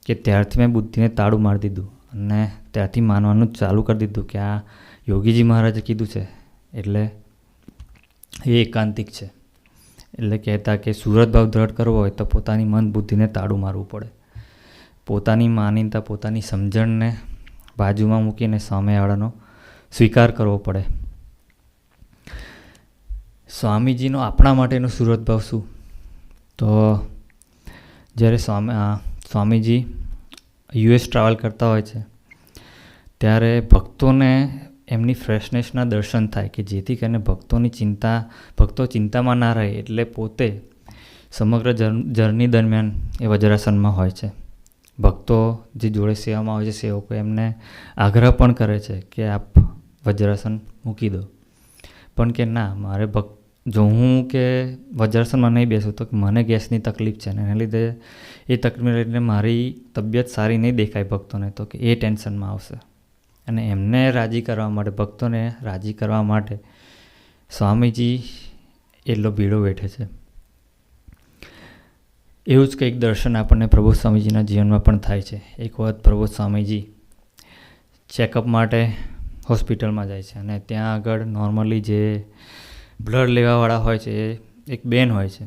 કે ત્યારથી મેં બુદ્ધિને તાળું મારી દીધું અને ત્યારથી માનવાનું ચાલુ કરી દીધું કે આ યોગીજી મહારાજે કીધું છે એટલે એ એકાંતિક છે. એટલે કહેતા કે સુરત ભાવ દ્રઢ કરવો હોય તો પોતાની મન બુદ્ધિને તાળું મારવું પડે, પોતાની માનીતા, પોતાની સમજણને બાજુમાં મૂકીને સામેવાળાનો સ્વીકાર કરવો પડે. સ્વામીજીનો આપણા માટેનો સુરત ભાવ શું? તો જ્યારે સ્વામીજી US ટ્રાવેલ કરતા હોય છે ત્યારે ભક્તોને એમની ફ્રેશનેસના દર્શન થાય કે જેથી કરીને ભક્તો ચિંતામાં ના રહે, એટલે પોતે સમગ્ર જર્ની દરમિયાન એ વજ્રાસનમાં હોય છે. ભક્તો જે જોડે સેવામાં હોય છે સેવકો એમને આગ્રહ પણ કરે છે કે આપ વજ્રાસન મૂકી દો, પણ કે ના, મારે જો હું કે વજ્રાસનમાં નહીં બેસું તો મને ગેસની તકલીફ છે ને એના લીધે એ તકલીફ લઈને મારી તબિયત સારી નહીં દેખાય ભક્તોને, તો કે એ ટેન્શનમાં આવશે. અને એમને રાજી કરવા માટે, ભક્તોને રાજી કરવા માટે સ્વામીજી એટલો ભીડો બેઠે છે. એવું જ કંઈક દર્શન આપણને પ્રબોધ સ્વામીજીના જીવનમાં પણ થાય છે. એક વખત પ્રબોધ સ્વામીજી ચેકઅપ માટે હોસ્પિટલમાં જાય છે અને ત્યાં આગળ નોર્મલી જે બ્લડ લેવાવાળા હોય છે એ એક બેન હોય છે.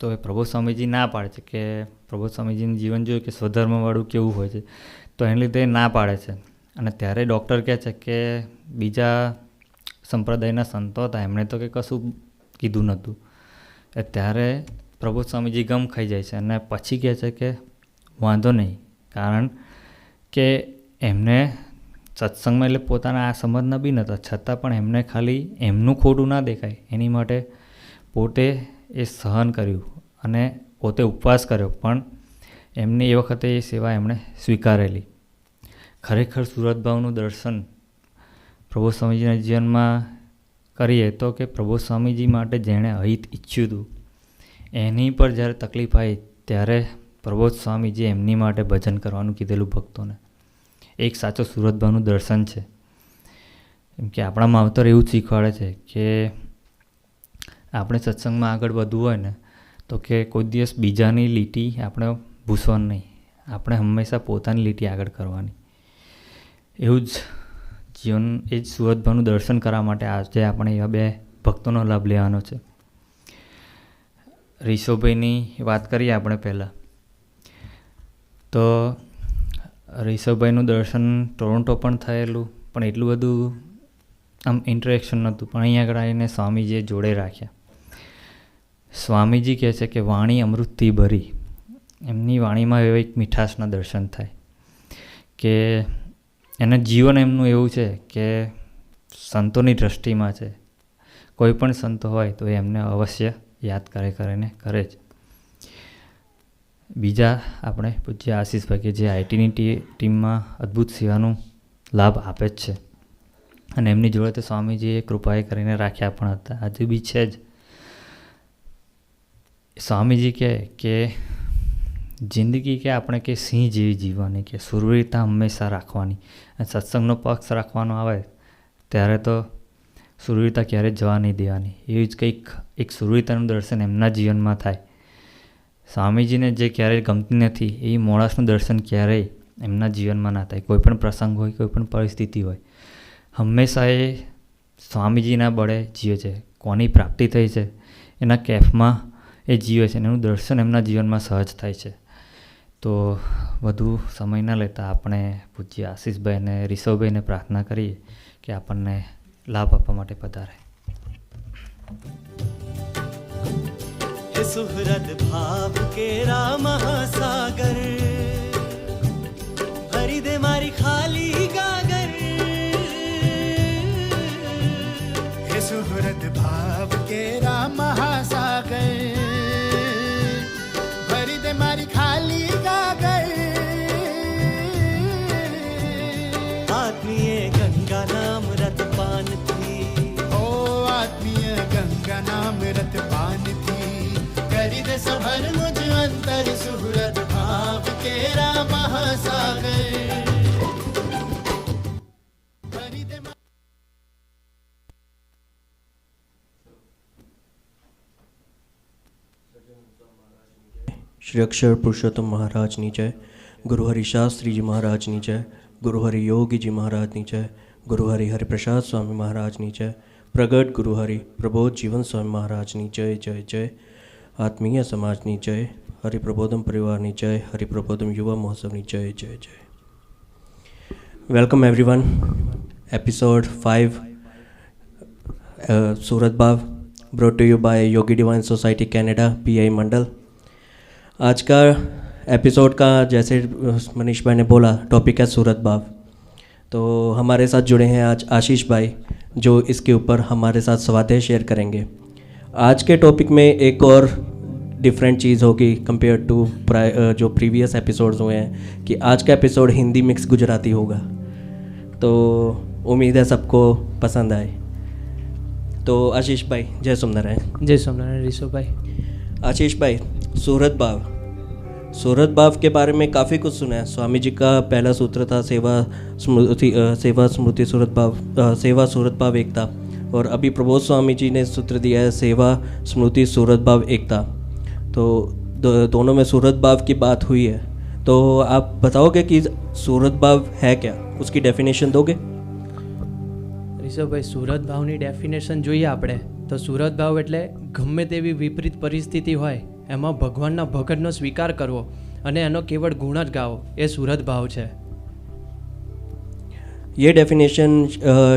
તો એ પ્રબોધ સ્વામીજી ના પાડે છે કે પ્રબોધ સ્વામીજીનું જીવન જોયું કે સ્વધર્મવાળું કેવું હોય છે, તો એને લીધે ના પાડે છે. અને ત્યારે ડૉક્ટર કહે છે કે બીજા સંપ્રદાયના સંતો હતા એમણે તો કે કશું કીધું નહોતું. ત્યારે પ્રબોધ સ્વામીજી ગમ ખાઈ જાય છે અને પછી કહે છે કે વાંધો નહીં, કારણ કે એમને સત્સંગમાં એટલે પોતાના આ સમજના બી નહોતા, છતાં પણ એમને ખાલી એમનું ખોટું ના દેખાય એની માટે પોતે એ સહન કર્યું અને પોતે ઉપવાસ કર્યો, પણ એમને એ વખતે એ સેવા એમણે સ્વીકારેલી. ખરેખર સુરતભાવનું દર્શન પ્રબોધ સ્વામીજીના જીવનમાં કરીએ તો કે પ્રબોધ સ્વામીજી માટે જેણે અહિત ઈચ્છ્યું હતું એની પર જ્યારે તકલીફ આવી ત્યારે પ્રબોધ સ્વામીજીએ એમની માટે ભજન કરવાનું કીધેલું ભક્તોને. એક સાચો સુરતભાવનું દર્શન છે. કેમ કે આપણા માવતર એવું જ શીખવાડે છે કે આપણે સત્સંગમાં આગળ વધવું હોય ને તો કે કોઈ દિવસ બીજાની લીટી આપણે ભૂસવાની નહીં, આપણે હંમેશા પોતાની લીટી આગળ કરવાની. એવું જ જીવન, એ જ સુરતભાવનું દર્શન કરવા માટે આજે આપણે એવા બે ભક્તોનો લાભ લેવાનો છે. રિષભભાઈની વાત કરીએ આપણે પહેલાં તો રિષભભાઈનું દર્શન ટોરોન્ટો પણ થયેલું, પણ એટલું બધું આમ ઇન્ટરેક્શન નહોતું, પણ અહીંયા આગળ આવીને સ્વામીજીએ જોડે રાખ્યા. સ્વામીજી કહે છે કે વાણી અમૃતથી ભરી, એમની વાણીમાં એવા એક મીઠાશના દર્શન થાય કે એના જીવન એમનું એવું છે કે સંતોની દ્રષ્ટિમાં છે. કોઈ પણ સંતો હોય તો એમને અવશ્ય યાદ કરીને કરે જ. બીજા આપણે પૂજ્ય આશીષભાઈ કે જે આઈટીની ટીમમાં અદ્ભુત સેવાનું લાભ આપે જ છે અને એમની જોડે તો સ્વામીજીએ કૃપાએ કરીને રાખ્યા પણ હતા, આજે બી છે જ. સ્વામીજી કહે કે જિંદગી કે આપણે કે સિંહ જેવી જીવવાની, કે સુરવીરતા હંમેશા રાખવાની, અને સત્સંગનો પક્ષ રાખવાનો આવે ત્યારે તો સુરવીરતા ક્યારેય જવા નહીં દેવાની. એવી જ કંઈક એક સુરવીરતાનું દર્શન એમના જીવનમાં થાય. સ્વામીજીને જે ક્યારેય ગમતી નથી એ મોડાસનું દર્શન ક્યારેય એમના જીવનમાં ના થાય. કોઈ પણ પ્રસંગ હોય, કોઈ પણ પરિસ્થિતિ હોય, હંમેશા એ સ્વામીજીના બળે જીવે છે. કોની પ્રાપ્તિ થઈ છે એના કેફમાં એ જીવે છે અને એનું દર્શન એમના જીવનમાં સહજ થાય છે. તો વધુ સમય ન લેતા આપણે પૂજ્ય આશીષભાઈ અને રિષભભાઈને પ્રાર્થના કરીએ કે આપણને લાભ આપવા માટે પધારે. सुहृद भाव केरा महासागर भरी दे मारी खाली गागर. हे सुहृद भाव केरा महासागर भरी दे मारी खाली गागर. आत्मीय गंगा नाम रत पान थी, ओ आत्मीय गंगा नाम रत पान थी. करी दे सभर मुझ अंतर सुहृद भाव केरा महासागर. श्री अक्षर पुरुषोत्तम महाराजनी जय, गुरु हरि शास्त्री जी महाराजनी जय, गुरु हरि योगी जी महाराजनी जय, गुरु हरि हरिप्रसाद स्वामी महाराजनी जय, प्रगट गुरु हरि प्रबोध जीवन स्वामी महाराजनी जय जय जय, आत्मीय समाजनी जय, हरिप्रबोधम परिवाરની જય, હરિપ્રબોધમ યુવા મહોત્સવની જય જય જય. Welcome everyone. એપિસોડ 5 सूरत भाव brought to you by Yogi Divine Society Canada PI Mandal. आज का एपिसोड का जैसे मनीष भाई ने बोला टॉपिक है सूरत भाव. तो हमारे साथ जुड़े हैं आज आशीष भाई जो इसके ऊपर हमारे साथ स्वाध्याय शेयर करेंगे. आज के टॉपिक में एक और डिफरेंट चीज़ होगी कंपेयर टू जो प्रीवियस एपिसोड्स हुए हैं कि आज का एपिसोड हिंदी मिक्स गुजराती होगा. तो उम्मीद है सबको पसंद आए. तो आशीष भाई जय सोमनारायण. जय सोमनारायण ऋषभ भाई. आशीष भाई, सूरत भाव के बारे में काफ़ी कुछ सुना है. स्वामी जी का पहला सूत्र था सेवा स्मृति सूरत भाव, सेवा सूरत भाव एकता. और अभी प्रबोध स्वामी जी ने सूत्र दिया है सेवा स्मृति सूरत भाव एकता। तो दोनों में सूरत भाव की बात हुई है, तो आप बताओगे कि सूरत भाव है क्या, उसकी डेफिनेशन दोगे? ऋषभભાઈ, સુરત ભાવની ડેફિનેશન જોઈએ આપણે તો સુરત ભાવ એટલે ગમે તેવી વિપરીત પરિસ્થિતિ હોય એમાં ભગવાનના ભગતનો સ્વીકાર કરવો અને એનો કેવળ ગુણ જ ગાવો, એ સુરત ભાવ છે। ये डेफिनेशन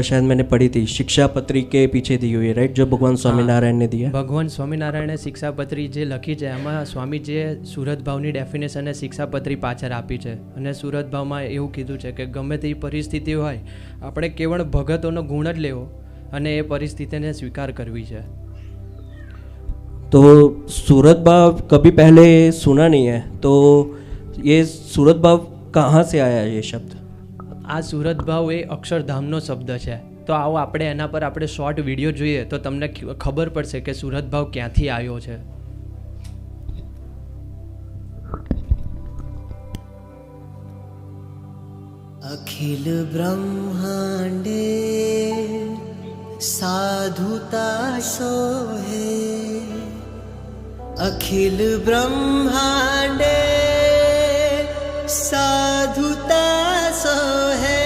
शायद मैंने पढ़ी थी, शिक्षापत्री के पीछे दी हुई है, राइट, जो भगवान स्वामीनारायण ने दी है। ભગવાન સ્વામિનારાયણે શિક્ષાપત્રી જે લખી છે એમાં સ્વામીજીએ સુરત ભાવની ડેફિનેશન શિક્ષાપત્રી પાછળ આપી છે અને સુરત ભાવમાં એવું કીધું છે કે ગમે તેવી પરિસ્થિતિ હોય આપણે કેવળ ભગતોનો ગુણ જ લેવો અને એ પરિસ્થિતિને સ્વીકાર કરવી છે। तो सूरत भाव कभी पहले सुना नहीं है, तो ये सूरत भाव कहाँ से आया ये शब्द? આ સુરત ભાવ એ અક્ષરધામનો શબ્દ છે। તો આવો આપણે એના પર આપણે શોર્ટ વિડીયો જોઈએ તો તમને ખબર પડશે કે સુરત ભાવ ક્યાંથી આવ્યો છે। अखिल ब्रह्मांडे साधुता सोहे, अखिल ब्रह्मांडे साधुता सोहे।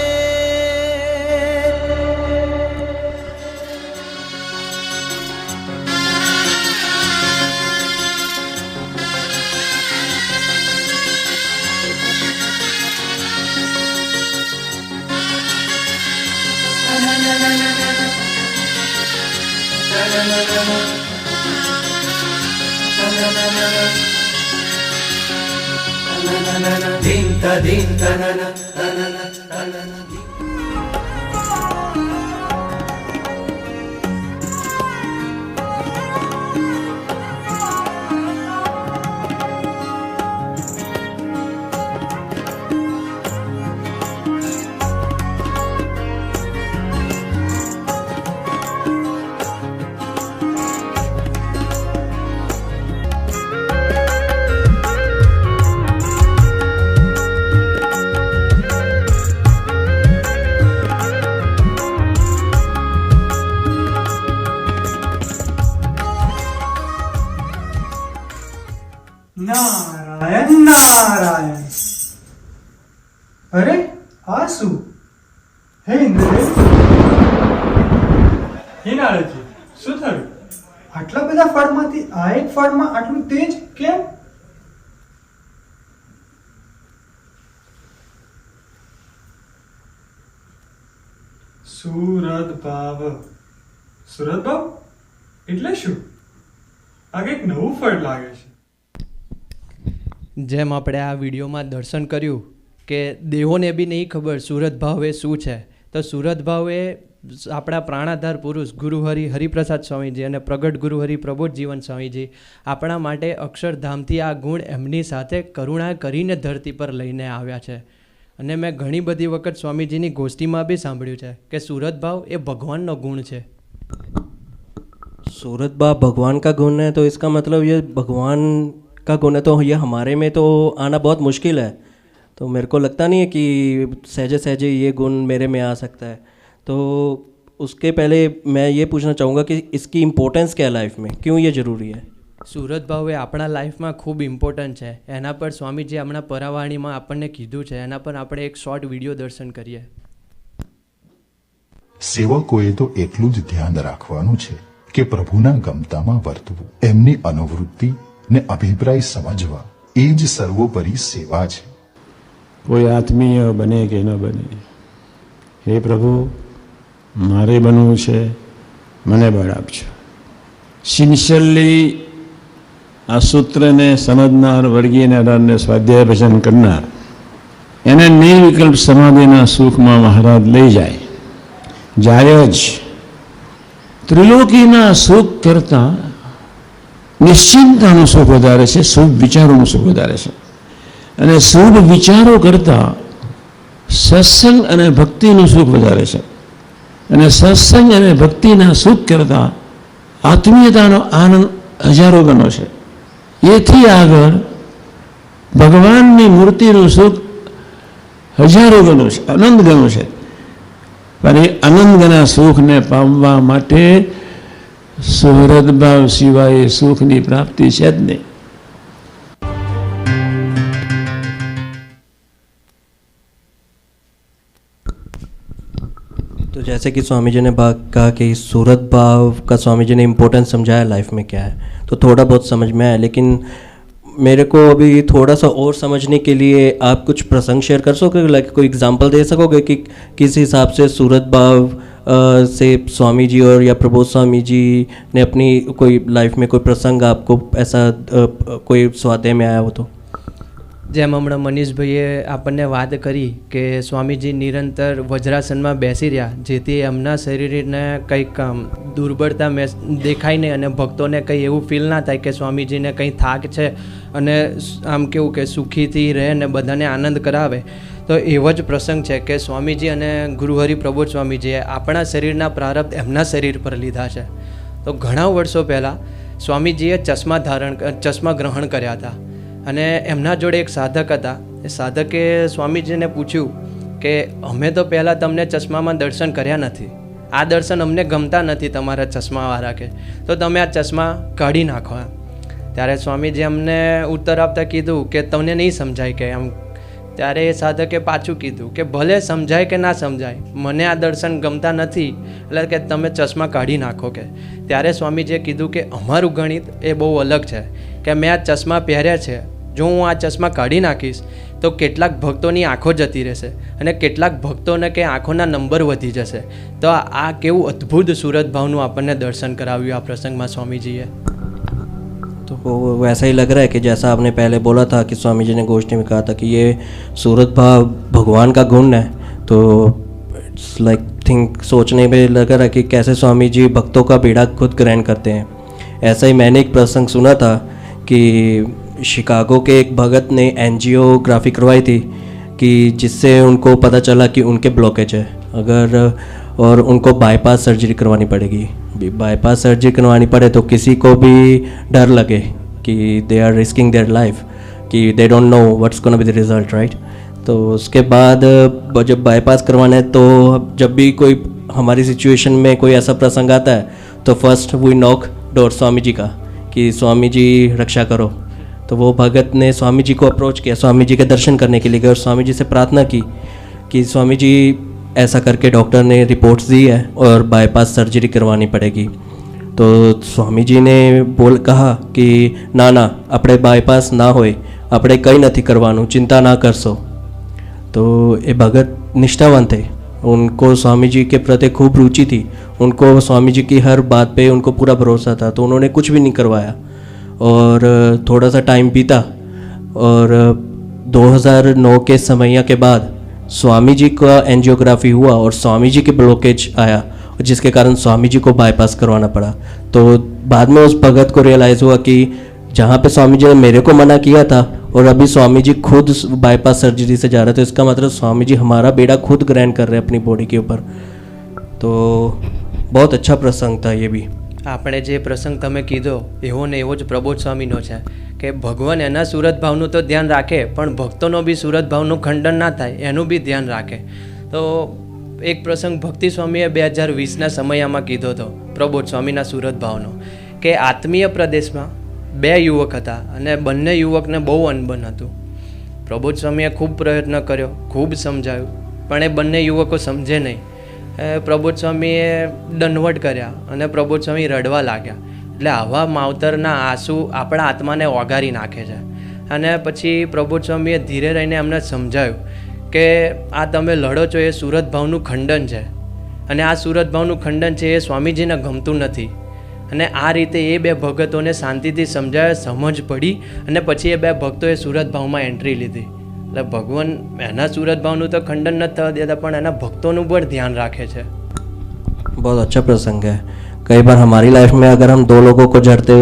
નારાયણ નારાયણ. અરે આ શું? હે ઇન્દ્રદેવ, હે નારદજી, શું થયું? આટલા બધા ફળમાંથી આ એક ફળમાં આટલું તેજ કેમ? સુરત ભાવ. સુરત ભાવ એટલે શું? આ કંઈક નવું ફળ લાગે છે. જેમ આપણે આ વિડીયોમાં દર્શન કર્યું કે દેવોને બી નહીં ખબર સુરત ભાવ એ શું છે, તો સુરત ભાવ એ આપણા પ્રાણાધાર પુરુષ ગુરુહરિ હરિપ્રસાદ સ્વામીજી અને પ્રગટ ગુરુહરિ પ્રબોધ જીવન સ્વામીજી આપણા માટે અક્ષરધામથી આ ગુણ એમની સાથે કરુણા કરીને ધરતી પર લઈને આવ્યા છે. અને મેં ઘણી બધી વખત સ્વામીજીની ગોષ્ઠીમાં બી સાંભળ્યું છે કે સુરત ભાવ એ ભગવાનનો ગુણ છે. सूरत भाव भगवान का गुण है, तो इसका मतलब ये भगवान का गुण है, तो ये हमारे में तो आना बहुत मुश्किल है. तो मेरे को लगता नहीं है कि सहजे सहजे ये गुण मेरे में आ सकता है. तो उसके पहले मैं ये पूछना चाहूँगा कि इसकी इम्पोर्टेंस क्या है लाइफ में, क्यों ये ज़रूरी है? સુરત ભાવ એ આપણા લાઈફમાં ખૂબ ઇમ્પોર્ટન્ટ છે. એના પર સ્વામીજી હમણાં પરાવાણીમાં આપણને કીધું છે, એના પર આપણે એક શોર્ટ વિડીયો દર્શન કરીએ. સેવકોએ તો એટલું જ ધ્યાન રાખવાનું છે કે પ્રભુના ગમતામાં વર્તવું, એમની અનુવૃત્તિ ને અભિપ્રાય સમજવા, એ જ સર્વોપરી સેવા છે. કોઈ આત્મીય બને કે ન બને, હે પ્રભુ મારે બનવું છે, મને બળ આપજો. સિન્સિયરલી આ સૂત્રને સમજનાર, વર્ગીય નારાયણને સ્વાધ્યાય ભજન કરનાર, એને નિર્વિકલ્પ સમાધિના સુખમાં મહારાજ લઈ જાય જ. ત્રિલોકીના સુખ કરતાં નિશ્ચિંતાનું સુખ વધારે છે, શુભ વિચારોનું સુખ વધારે છે. અને શુભ વિચારો કરતાં સત્સંગ અને ભક્તિનું સુખ વધારે છે. અને સત્સંગ અને ભક્તિના સુખ કરતાં આત્મીયતાનો આનંદ હજારો ગણો છે. એથી આગળ ભગવાનની મૂર્તિનું સુખ હજારો ગણું છે, અનંત ગણું છે. પણ એ અનંતના સુખને પામવા માટે સુહૃદ ભાવ સિવાય સુખની પ્રાપ્તિ છે જ નહીં. तो जैसे कि स्वामी जी ने कहा कि सूरत भाव का स्वामी जी ने इम्पोर्टेंस समझाया लाइफ में क्या है, तो थोड़ा बहुत समझ में आया, लेकिन मेरे को अभी थोड़ा सा और समझने के लिए आप कुछ प्रसंग शेयर कर सकोगे, लाइक कोई एग्जांपल दे सकोगे कि किस हिसाब से सूरत भाव से स्वामी जी और या प्रबोध स्वामी जी ने अपनी कोई लाइफ में कोई प्रसंग आपको ऐसा कोई स्वाध्याय में आया हो तो? જેમ હમણાં મનીષભાઈએ આપણને વાત કરી કે સ્વામીજી નિરંતર વજ્રાસનમાં બેસી રહ્યા, જેથી એમના શરીરને કંઈક દુર્બળતા દેખાય નહીં અને ભક્તોને કંઈ એવું ફીલ ના થાય કે સ્વામીજીને કંઈ થાક છે અને આમ કેવું કે સુખીથી રહે ને બધાને આનંદ કરાવે. તો એવો જ પ્રસંગ છે કે સ્વામીજી અને ગુરુહરિ પ્રબોધ સ્વામીજીએ આપણા શરીરના પ્રારબ્ધ એમના શરીર પર લીધા છે. તો ઘણા વર્ષો પહેલાં સ્વામીજીએ ચશ્મા ગ્રહણ કર્યા હતા અને એમના જોડે એક સાધક હતા. એ સાધકે સ્વામીજીને પૂછ્યું કે અમે તો પહેલાં તમને ચશ્મામાં દર્શન કર્યા નથી, આ દર્શન અમને ગમતા નથી તમારા ચશ્માવાળા, કે તો તમે આ ચશ્મા કાઢી નાખો. ત્યારે સ્વામીજી અમને ઉત્તર આપતા કીધું કે તમને નહીં સમજાય કે એમ. ત્યારે એ સાધકે પાછું કીધું કે ભલે સમજાય કે ના સમજાય, મને આ દર્શન ગમતા નથી, એટલે કે તમે ચશ્મા કાઢી નાખો. કે ત્યારે સ્વામીજીએ કીધું કે અમારું ગણિત એ બહુ અલગ છે, કે મેં આ ચશ્મા પહેર્યા છે, જો હું આ ચશ્મા કાઢી નાખીશ તો કેટલાક ભક્તોની આંખો જતી રહેશે અને કેટલાક ભક્તોને કે આંખોના નંબર વધી જશે. તો આ કેવું અદ્ભુત સુરત ભાવનું આપણને દર્શન કરાવ્યું આ પ્રસંગમાં સ્વામીજીએ. तो वैसा ही लग रहा है कि जैसा आपने पहले बोला था कि स्वामी जी ने गोष्ठी में कहा था कि ये सूरत भाव भगवान का गुण है, तो लाइक सोचने में लग रहा है कि कैसे स्वामी जी भक्तों का बीड़ा खुद ग्रहण करते हैं. ऐसा ही मैंने एक प्रसंग सुना था कि शिकागो के एक भगत ने एंजियोग्राफी करवाई थी कि जिससे उनको पता चला कि उनके ब्लॉकेज है अगर, और उनको बाईपास सर्जरी करवानी पड़ेगी. बाईपास सर्जरी करवानी पड़े तो किसी को भी डर लगे कि they are risking their life, कि they don't know what's gonna be the result, right. तो उसके बाद जब बाईपास करवाना है तो जब भी कोई हमारी सिचुएशन में कोई ऐसा प्रसंग आता है तो first we knock door Swami ji का कि स्वामी जी रक्षा करो. तो वो भगत ने स्वामी जी को अप्रोच किया, स्वामी जी के दर्शन करने के लिए गए और स्वामी जी से प्रार्थना की कि स्वामी जी ऐसा करके डॉक्टर ने रिपोर्ट्स दी है और बाईपास सर्जरी करवानी पड़ेगी. तो स्वामी जी ने कहा कि ना ना આપણે બાયપાસ ના હોય, આપણે કંઈ નથી કરવાનું, चिंता ना करसो. तो ये भगत निष्ठावान थे, उनको स्वामी जी के प्रति खूब रुचि थी, उनको स्वामी जी की हर बात पे उनको पूरा भरोसा था, तो उन्होंने कुछ भी नहीं करवाया. और थोड़ा सा टाइम बीता और 2009 के समैया के बाद स्वामी जी का एंजियोग्राफी हुआ और स्वामी जी के ब्लॉकेज आया, जिसके कारण स्वामी जी को बाईपास करवाना पड़ा. तो बाद में उस भगत को रियलाइज़ हुआ कि जहाँ पे स्वामी जी ने मेरे को मना किया था और अभी स्वामी जी खुद बाईपास सर्जरी से जा रहे थे, तो इसका मतलब स्वामी जी हमारा बेड़ा खुद ग्रहण कर रहे हैं अपनी बॉडी के ऊपर. तो बहुत अच्छा प्रसंग था ये भी. આપણે જે પ્રસંગ તમે કીધો એવો ને એવો જ પ્રબોધ સ્વામીનો છે કે ભગવાન એના સુરત ભાવનું તો ધ્યાન રાખે, પણ ભક્તોનો બી સુરત ભાવનું ખંડન ના થાય એનું બી ધ્યાન રાખે. તો એક પ્રસંગ ભક્તિ સ્વામીએ 2020ના સમયમાં કીધો હતો પ્રબોધ સ્વામીના સુરત ભાવનો, કે આત્મીય પ્રદેશમાં 2 યુવક હતા અને બંને યુવકને બહુ અનબન હતું. પ્રબોધ સ્વામીએ ખૂબ પ્રયત્ન કર્યો, ખૂબ સમજાવ્યું, પણ એ બંને યુવકો સમજે નહીં. પ્રબોધ સ્વામીએ દંડવટ કર્યા અને પ્રબોધ સ્વામી રડવા લાગ્યા. એટલે આવા માવતરના આંસુ આપણા આત્માને ઓગાળી નાખે છે. અને પછી પ્રબોધ સ્વામીએ ધીરે રહીને એમને સમજાવ્યું કે આ તમે લડો છો એ સુરત ભાવનું ખંડન છે અને આ સુરત ભાવનું ખંડન છે એ સ્વામીજીને ગમતું નથી. અને આ રીતે એ 2 ભગતોને શાંતિથી સમજાવે, સમજ પડી અને પછી એ 2 ભક્તોએ સુરત ભાવમાં એન્ટ્રી લીધી. એટલે ભગવાન એના સુરત ભાવનું તો ખંડન નથી થવા દેતા, પણ એના ભક્તોનું પણ ધ્યાન રાખે છે. बहुत अच्छा प्रसंग है. कई बार हमारी लाइफ में अगर हम 2 लोगों को झगड़ते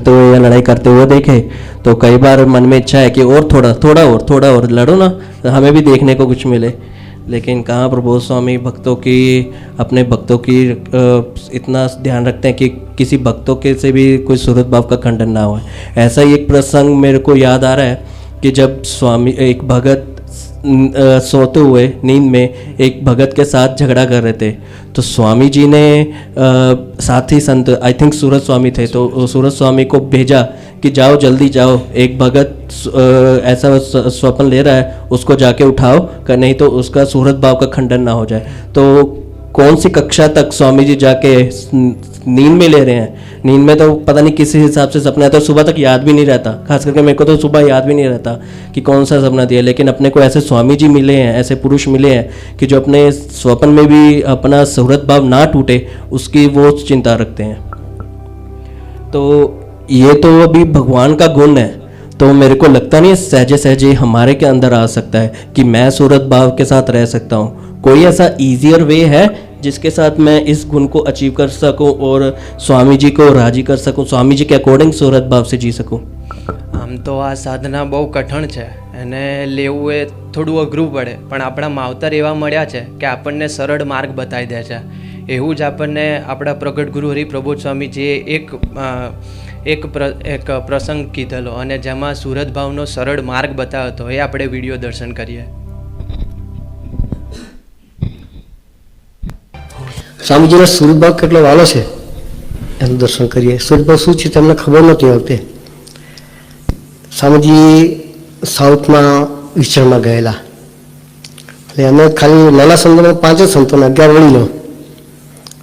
हुए या लड़ाई करते हुए देखें तो कई बार मन में इच्छा है कि और थोड़ा और लड़ो ना, हमें भी देखने को कुछ मिले. लेकिन कहाँ प्रबोध स्वामी भक्तों की, अपने भक्तों की इतना ध्यान रखते हैं कि किसी भक्तों के से भी कोई सुरत भाव का खंडन ना हो. ऐसा ही एक प्रसंग मेरे को याद आ रहा है कि जब स्वामी एक भगत सोते हुए नींद में एक भगत के साथ झगड़ा कर रहे थे, तो स्वामी जी ने साथी संत, आई थिंक सूरज स्वामी थे, तो सूरज स्वामी को भेजा कि जाओ जल्दी जाओ, एक भगत ऐसा स्वप्न ले रहा है, उसको जाके उठाओ, नहीं तो उसका सूरत भाव का खंडन ना हो जाए। तो कौन सी कक्षा तक स्वामी जी जाके नींद में ले रहे हैं, नींद में तो पता नहीं किस हिसाब से सपना है, तो सुबह तक याद भी नहीं रहता, खास करके मेरे को तो सुबह याद भी नहीं रहता कि कौन सा सपना दिया। लेकिन अपने को ऐसे स्वामी जी मिले हैं, ऐसे पुरुष मिले हैं कि जो अपने स्वप्न में भी अपना सूरत भाव ना टूटे उसकी वो चिंता रखते हैं। तो ये तो अभी भगवान का गुण है, तो मेरे को लगता नहीं सहजे सहजे हमारे के अंदर आ सकता है कि मैं सूरत भाव के साथ रह सकता हूँ। कोई ऐसा ईजियर वे है जिसके साथ मैं इस गुण को अचीव कर सकूं और स्वामी जी को राजी कर सकूं, स्वामी जी के अकॉर्डिंग सूरत भाव से जी सकूं? આમ તો આ સાધના બહુ કઠણ છે, એને લેવું એ થોડું અઘરું પડે, પણ આપણા માવતર એવા મળ્યા છે કે આપણને સરળ માર્ગ બતાવી દે છે। એવું જ આપણને આપણા પ્રગટ ગુરુ હરિપ્રબોધ સ્વામીજીએ એક પ્રસંગ કીધેલો અને જેમાં સુરત ભાવનો સરળ માર્ગ બતાવ્યો હતો, એ આપણે વિડીયો દર્શન કરીએ। સ્વામીજીનો સુરત ભાવ કેટલો વાલો છે એનું દર્શન કરીએ। સુરત ભાવ શું છે તમને ખબર નહોતી આવતી। સ્વામીજી સાઉથમાં વિચરણમાં ગયેલા, એટલે અમે ખાલી નાના સંતોમાં 5 જ સંતોને 11 વળી લો,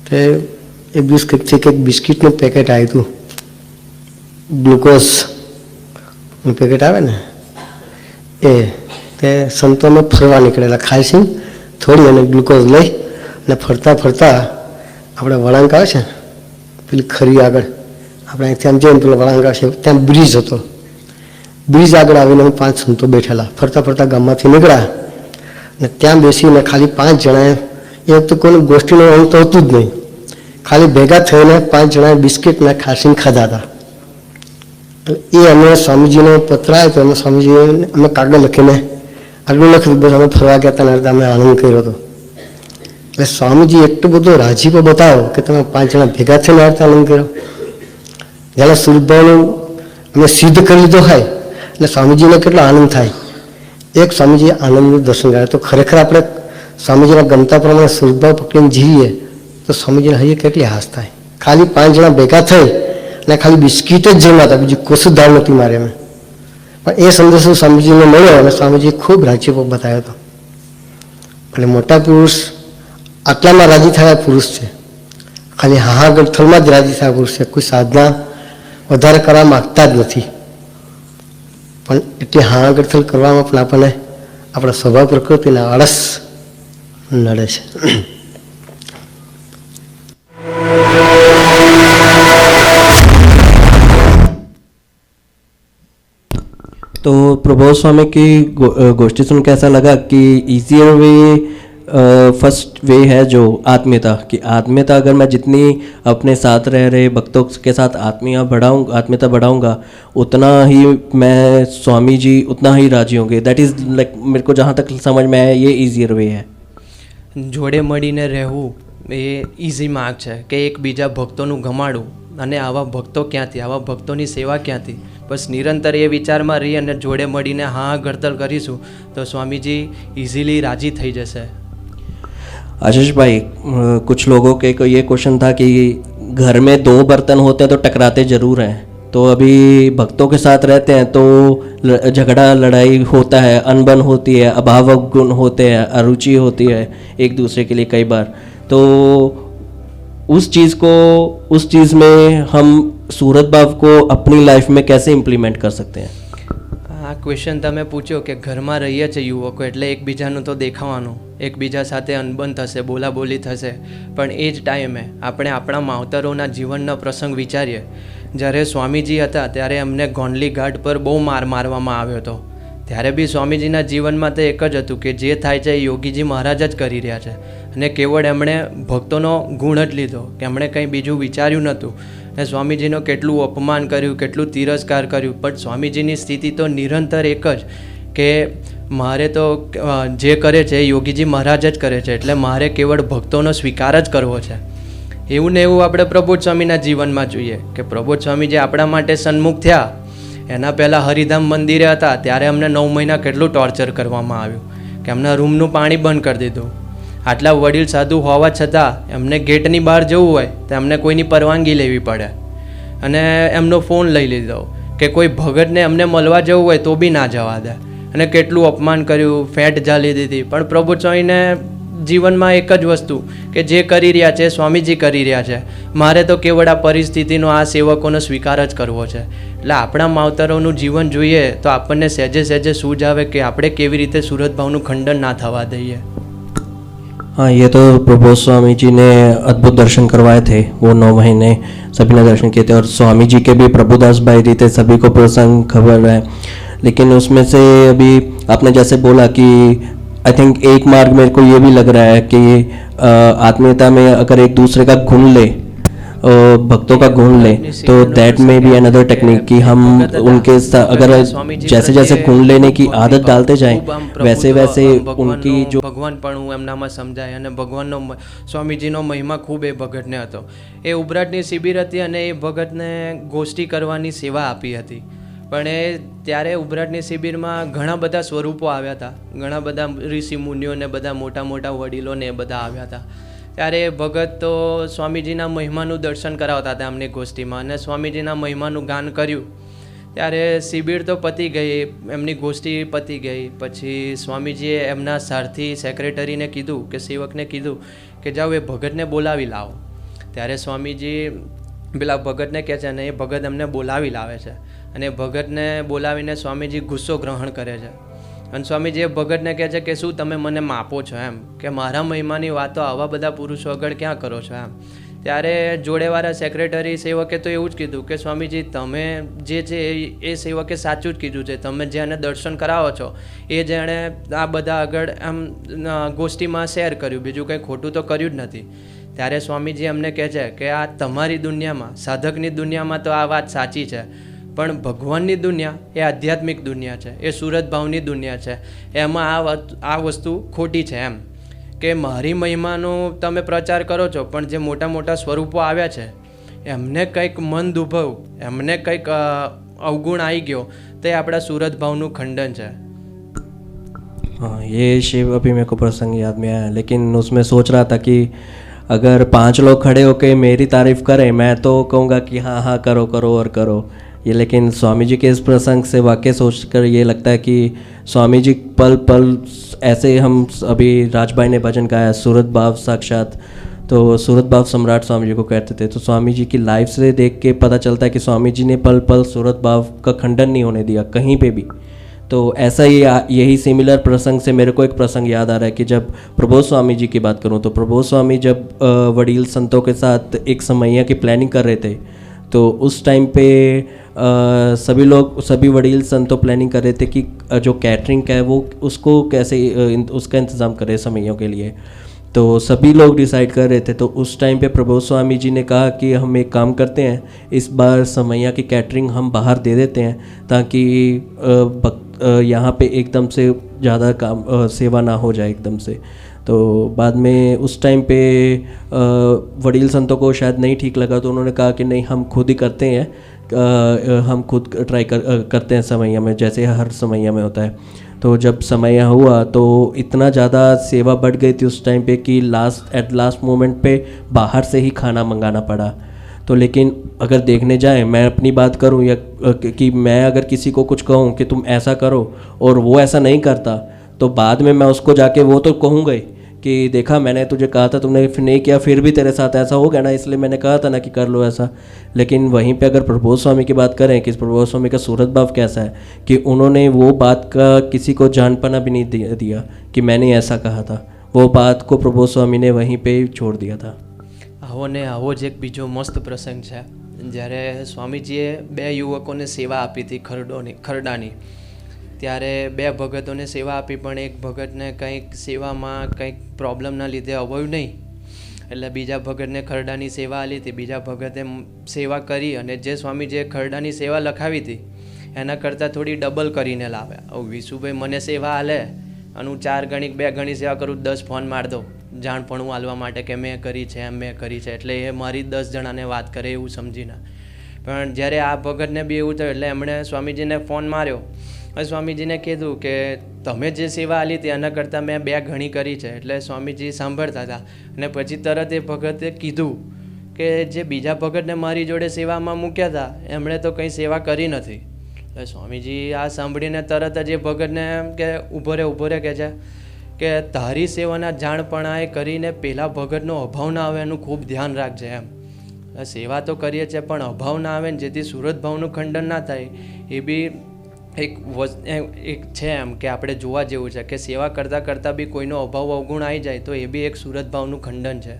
તે એક દિવસ કંઈકથી કંઈક બિસ્કિટનું પેકેટ આવ્યું હતું, ગ્લુકોઝનું પેકેટ આવે ને એ, તે સંતોને ફરવા નીકળેલા, ખાલસી થોડી અને ગ્લુકોઝ લઈ અને ફરતા ફરતા આપણે વળાંક આવે છે ને પેલી ખરી આગળ, આપણે અહીંથી આમ જઈને પેલો વળાંક આવે છે, ત્યાં બ્રિજ હતો, બ્રિજ આગળ આવીને 5 સંતો બેઠેલા, ફરતા ફરતા ગામમાંથી નીકળ્યા અને ત્યાં બેસીને ખાલી 5 જણાએ, એ વખતે કોઈ ગોષ્ઠીનો અંત તો હતું જ નહીં, ખાલી ભેગા થઈને 5 જણાએ બિસ્કિટને ખાસીને ખાધા હતા। એ અમે સ્વામીજીનો પત્ર આવ્યો તો અમે સ્વામીજી અમે કાગળ લખીને આગળ લખ્યું, બસ અમે ફરવા ગયા હતા, અમે આનંદ કર્યો હતો। એટલે સ્વામીજી એટલો બધો રાજીપો બતાવો કે તમે 5 જણા ભેગા થઈને આવતા આનંદ કર્યો। જ્યારે સુરભાવનું અમે સિદ્ધ કરી લીધો હોય એટલે સ્વામીજીને કેટલો આનંદ થાય। એક સ્વામીજીએ આનંદનું દર્શન કર્યા, તો ખરેખર આપણે સ્વામીજીના ગમતા પ્રમાણે સુરભાવ પકડીને જીવીએ તો સ્વામીજીને હજી કેટલી હાશ થાય। ખાલી 5 જણા ભેગા થઈ અને ખાલી બિસ્કીટ જ જમ્યા હતા, બીજું કશું દાળ નહોતી મારે અમે, પણ એ સંદેશો સ્વામીજીને મળ્યો અને સ્વામીજીએ ખૂબ રાજીપો બતાવ્યો હતો। એટલે મોટા પુરુષ આટલામાં રાજી થયા પુરુષ છે, ખાલી હાહાગઢથલમાં જ રાજી થયા પુરુષ છે, કોઈ સાધના વધારે કરવા માગતા જ નથી, પણ એટલી હાહાગઢથલ કરવામાં પણ આપણને આપણા સ્વભાવ પ્રકૃતિના આળસ નડે છે। तो प्रभो स्वामी की गोष्ठी सुन के ऐसा लगा कि ईजियर वे फर्स्ट वे है जो आत्मीयता की, आत्मीयता अगर मैं जितनी अपने साथ रह रहे भक्तों के साथ आत्मीयता बढ़ाऊंगा उतना ही मैं स्वामी जी उतना ही राजी होंगे। दैट इज़ लाइक मेरे को जहाँ तक समझ में आया ये ईजियर वे है। જોડે મળીને રહેવું એ ઇઝી માર્ગ છે કે એકબીજા ભક્તોનું ગમાડવું, અને આવા ભક્તો ક્યાંથી, આવા ભક્તોની સેવા ક્યાંથી। બસ નિરંતર એ વિચારમાં રહી અને જોડે મળીને હા ગળતર કરીશું તો સ્વામીજી ઇઝીલી રાજી થઈ જશે। आशीष भाई, कुछ लोगों के को ये क्वेश्चन था कि घर में 2 बर्तन होते हैं तो टकराते ज़रूर हैं, तो अभी भक्तों के साथ रहते हैं तो झगड़ा लड़ाई होता है, अनबन होती है, अभाव गुण होते हैं, अरुचि होती है एक दूसरे के लिए कई बार। तो उस चीज़ में हम सूरत भाव को अपनी लाइफ में कैसे इम्प्लीमेंट कर सकते हैं? આ ક્વેશ્ચન તમે પૂછ્યો કે ઘરમાં રહીએ છીએ યુવકો એટલે એકબીજાનું તો દેખાવાનું, એકબીજા સાથે અનબન થશે, બોલાબોલી થશે, પણ એ જ ટાઈમે આપણે આપણા માવતરોના જીવનનો પ્રસંગ વિચારીએ। જ્યારે સ્વામીજી હતા ત્યારે અમને ગોંડલી ઘાટ પર બહુ મારવામાં આવ્યો હતો, ત્યારે બી સ્વામીજીના જીવનમાં તો એક જ હતું કે જે થાય છે એ યોગીજી મહારાજ જ કરી રહ્યા છે, અને કેવળ એમણે ભક્તોનો ગુણ જ લીધો કે એમણે કંઈ બીજું વિચાર્યું નહોતું। અને સ્વામીજીનો કેટલું અપમાન કર્યું, કેટલું તિરસ્કાર કર્યું, પણ સ્વામીજીની સ્થિતિ તો નિરંતર એક જ કે મારે તો જે કરે છે એ યોગીજી મહારાજ જ કરે છે, એટલે મારે કેવળ ભક્તોનો સ્વીકાર જ કરવો છે। એવું ને એવું આપણે પ્રબોધ સ્વામીના જીવનમાં જોઈએ કે પ્રબોધ સ્વામી જે આપણા માટે સન્મુખ થયા એના પહેલાં હરિધામ મંદિરે હતા ત્યારે અમને 9 મહિના કેટલું ટોર્ચર કરવામાં આવ્યું, કે એમના રૂમનું પાણી બંધ કરી દીધું. આટલા વડીલ સાધુ હોવા છતાં એમને ગેટની બહાર જવું હોય તો એમને કોઈની પરવાનગી લેવી પડે, અને એમનો ફોન લઈ લીધો કે કોઈ ભગતને એમને મળવા જવું હોય તો બી ના જવા દે, અને કેટલું અપમાન કર્યું, ફેંટ ઝાલી દીધી. પણ પ્રભુ સ્વામીને જીવનમાં એક જ વસ્તુ કે જે કરી રહ્યા છે સ્વામીજી કરી રહ્યા છે, મારે તો કેવળ આ પરિસ્થિતિનો આ સેવકોનો સ્વીકાર જ કરવો છે. એટલે આપણા માવતરોનું જીવન જોઈએ તો આપણને સહેજે સહેજે સૂઝ આવે કે આપણે કેવી રીતે સુરત ભાવનું ખંડન ના થવા દઈએ. हाँ, ये तो प्रभु स्वामी जी ने अद्भुत दर्शन करवाए थे, वो 9 महीने सभी ने दर्शन किए थे, और स्वामी जी के भी प्रभुदास भाई जी थे, सभी को प्रसंग खबर है. लेकिन उसमें से अभी आपने जैसे बोला कि आई थिंक एक मार्ग मेरे को ये भी लग रहा है कि आत्मीयता में अगर एक दूसरे का गुण ले, भक्तों का गुण ले, तो दैट में भी अनदर टेक्निक कि हम उनके अगर जैसे जैसे गुण लेने की आदत डालते जाएं वैसे वैसे उनकी जो ભગવાન પણ એમનામાં સમજાય. અને ભગવાનનો સ્વામીજીનો મહિમા ખૂબ એ ભગતને હતો. એ ઉભરાટની શિબિર હતી અને એ ભગતને ગોષ્ઠી કરવાની સેવા આપી હતી. પણ એ ત્યારે ઉભરાટની શિબિરમાં ઘણા બધા સ્વરૂપો આવ્યા હતા, ઘણા બધા ઋષિ મુનિઓને બધા મોટા મોટા વડીલોને એ બધા આવ્યા હતા. ત્યારે ભગત તો સ્વામીજીના મહિમાનું દર્શન કરાવતા હતા એમની ગોષ્ઠીમાં, અને સ્વામીજીના મહિમાનું ગાન કર્યું. ત્યારે શિબિર તો પતી ગઈ, એમની ગોષ્ઠી પતી ગઈ. પછી સ્વામીજીએ એમના સારથી સેક્રેટરીને કીધું કે સેવકને કીધું કે જાઓ એ ભગતને બોલાવી લાવો. ત્યારે સ્વામીજી પેલા ભગતને કહે છે અને એ ભગત એમને બોલાવી લાવે છે, અને ભગતને બોલાવીને સ્વામીજી ગુસ્સો ગ્રહણ કરે છે. અને સ્વામીજી એ ભગતને કહે છે કે શું તમે મને માપો છો એમ, કે મારા મહિમાની વાતો આવા બધા પુરુષો આગળ ક્યાં કરો છો એમ. ત્યારે જોડેવાળા સેક્રેટરી સેવકે તો એવું જ કીધું કે સ્વામીજી તમે જે છે એ સેવકે સાચું જ કીધું છે, તમે જેને દર્શન કરાવો છો એ જેણે આ બધા આગળ આમ ગોષ્ઠીમાં શેર કર્યું, બીજું કંઈ ખોટું તો કર્યું જ નથી. ત્યારે સ્વામીજી એમને કહે છે કે આ તમારી દુનિયામાં, સાધકની દુનિયામાં તો આ વાત સાચી છે, પણ ભગવાનની દુનિયા એ આધ્યાત્મિક દુનિયા છે, એ સુરત ભાવની દુનિયા છે, એમાં આ વસ્તુ ખોટી છે એમ. કે મારી મહિમાનો તમે પ્રચાર કરો છો, પણ જે મોટા મોટા સ્વરૂપો આવ્યા છે એમને કંઈક મન દુભવ, એમને કંઈક અવગુણ આવી ગયો તો એ આપણા સુરત ભાવનું ખંડન છે. हाँ, ये शिव अभी मेरे को प्रसंग याद में आया, लेकिन उसमें सोच रहा था कि अगर 5 लोग खड़े होकर मेरी तारीफ करें, मैं तो कहूँगा कि हाँ हाँ करो करो और करो ये, लेकिन स्वामी जी के इस प्रसंग से वाकई सोचकर ये लगता है कि स्वामी जी पल पल ऐसे हम अभी राजभाई ने भजन गाया सूरत भाव साक्षात, तो सूरत भाव सम्राट स्वामी जी को कहते थे. तो स्वामी जी की लाइफ से देख के पता चलता है कि स्वामी जी ने पल पल सूरत भाव का खंडन नहीं होने दिया कहीं पे भी. तो ऐसा ही यही सिमिलर प्रसंग से मेरे को एक प्रसंग याद आ रहा है कि जब प्रबोध स्वामी जी की बात करूं तो प्रबोध स्वामी जब वडील संतों के साथ एक समैया की प्लानिंग कर रहे थे, तो उस टाइम पे सभी वडील संतों प्लानिंग कर रहे थे कि जो कैटरिंग का है वो उसको कैसे उसका इंतज़ाम करें समैयों के लिए. तो सभी लोग डिसाइड कर रहे थे. तो उस टाइम पे प्रबोध स्वामी जी ने कहा कि हम एक काम करते हैं, इस बार समैया की कैटरिंग हम बाहर दे देते हैं ताकि यहाँ पे एकदम से ज़्यादा काम सेवा ना हो जाए एकदम से. तो बाद में उस टाइम पे वडील संतों को शायद नहीं ठीक लगा, तो उन्होंने कहा कि नहीं हम खुद ही करते हैं, हम खुद ट्राई करते हैं समैया में, जैसे हर समैया में होता है. तो जब समैया हुआ तो इतना ज़्यादा सेवा बढ़ गई थी उस टाइम पे कि एट लास्ट मोमेंट पे बाहर से ही खाना मंगाना पड़ा. तो लेकिन अगर देखने जाए, मैं अपनी बात करूं या कि मैं अगर किसी को कुछ कहूं कि तुम ऐसा करो और वो ऐसा नहीं करता, तो बाद में मैं उसको जाके वो तो कहूँगा ही कि देखा मैंने तुझे कहा था तुमने फिर नहीं किया, फिर भी तेरे साथ ऐसा हो गया ना, इसलिए मैंने कहा था ना कि कर लो ऐसा. लेकिन वहीं पे अगर प्रबोध स्वामी की बात करें कि प्रबोध स्वामी का सूरत भाव कैसा है कि उन्होंने वो बात का किसी को जान-पना भी नहीं दिया कि मैंने ऐसा कहा था. वो बात को प्रबोध स्वामी ने वहीं पे छोड़ दिया था. આવો ને આવો જ એક બીજો મસ્ત પ્રસંગ છે. જ્યારે સ્વામીજીએ 2 યુવકોને સેવા આપી હતી ખરડાની, ત્યારે 2 ભગતોને સેવા આપી, પણ એક ભગતને કંઈક સેવામાં કંઈક પ્રોબ્લેમના લીધે અવાયું નહીં, એટલે બીજા ભગતને ખરડાની સેવા આલી હતી. બીજા ભગતે સેવા કરી અને જે સ્વામીજીએ ખરડાની સેવા લખાવી હતી એના કરતાં થોડી ડબલ કરીને લાવ્યા. હવે વિશુભાઈ મને સેવા આલે અને હું 4 ગણી 2 ગણી સેવા કરું, 10 ફોન માર દઉં જાણપણું આલવા માટે કે મેં કરી છે એમ મેં કરી છે, એટલે એ મારી 10 જણાને વાત કરે એવું સમજીને. પણ જ્યારે આ ભગતને બી એવું થયું એટલે એમણે સ્વામીજીને ફોન માર્યો અને સ્વામીજીને કીધું કે તમે જે સેવા આલી હતી એના કરતાં મેં 2 ગણી કરી છે. એટલે સ્વામીજી સાંભળતા હતા અને પછી તરત એ ભગતે કીધું કે જે બીજા ભગતને મારી જોડે સેવામાં મૂક્યા હતા એમણે તો કંઈ સેવા કરી નથી. એટલે સ્વામીજી આ સાંભળીને તરત જ એ ભગતને એમ કે ઊભો રહે કહે છે કે તારી સેવાના જાણપણાએ કરીને પેલા ભગતનો અભાવ ના આવે એનું ખૂબ ધ્યાન રાખજે એમ. સેવા તો કરીએ છીએ પણ અભાવ ના આવે ને જેથી સુરત ભાવનું ખંડન ના થાય એ બી એક છે એમ કે આપણે જોવા જેવું છે કે સેવા કરતાં કરતાં બી કોઈનો અભાવ અવગુણ આવી જાય તો એ બી એક સુરत भावનું खंडन है.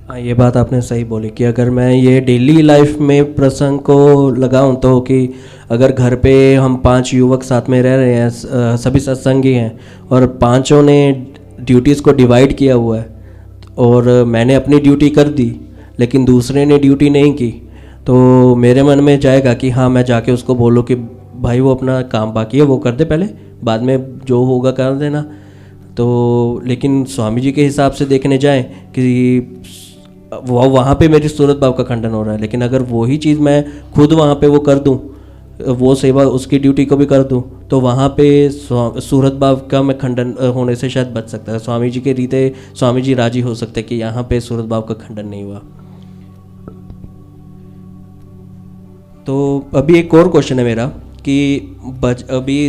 हाँ, ये बात आपने सही बोली कि अगर मैं ये डेली लाइफ में प्रसंग को लगाऊं तो कि अगर घर पे हम 5 युवक साथ में रह रहे हैं, सभी सत्संगी हैं और पांचों ने ड्यूटीज़ को डिवाइड किया हुआ है और मैंने अपनी ड्यूटी कर दी लेकिन दूसरे ने ड्यूटी नहीं की तो मेरे मन में जाएगा कि हाँ मैं जाके उसको बोलूँ कि भाई वो अपना काम बाकी है वो कर दे पहले, बाद में जो होगा कर देना. तो लेकिन स्वामी जी के हिसाब से देखने जाएं कि वो वहाँ पे मेरी सूरत भाव का खंडन हो रहा है, लेकिन अगर वही चीज़ मैं खुद वहाँ पे वो कर दूँ, वो सेवा उसकी ड्यूटी को भी कर दूँ तो वहाँ पे सूरत भाव का मैं खंडन होने से शायद बच सकता है. स्वामी जी के रीते स्वामी जी राजी हो सकते कि यहाँ पे सूरत भाव का खंडन नहीं हुआ. तो अभी एक और क्वेश्चन है मेरा कि अभी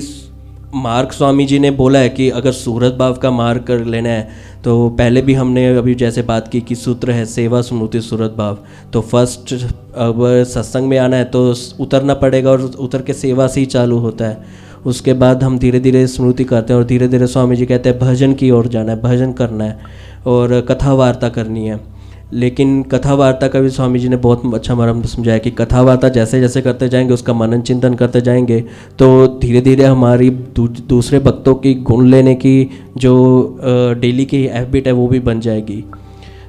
मार्ग स्वामी जी ने बोला है कि अगर सूरत भाव का मार्ग कर लेना है तो पहले भी हमने अभी जैसे बात की कि सूत्र है सेवा स्मृति सूरत भाव. तो फर्स्ट अब सत्संग में आना है तो उतरना पड़ेगा और उतर के सेवा से ही चालू होता है. उसके बाद हम धीरे धीरे स्मृति करते हैं और धीरे धीरे स्वामी जी कहते हैं भजन की ओर जाना है, भजन करना है और कथा वार्ता करनी है. लेकिन कथा वार्ता का भी स्वामी जी ने बहुत अच्छा मर्म समझाया कि कथा वार्ता जैसे जैसे करते जाएंगे उसका मनन चिंतन करते जाएंगे तो धीरे धीरे हमारी दूसरे भक्तों की गुण लेने की जो डेली की हैबिट है वो भी बन जाएगी.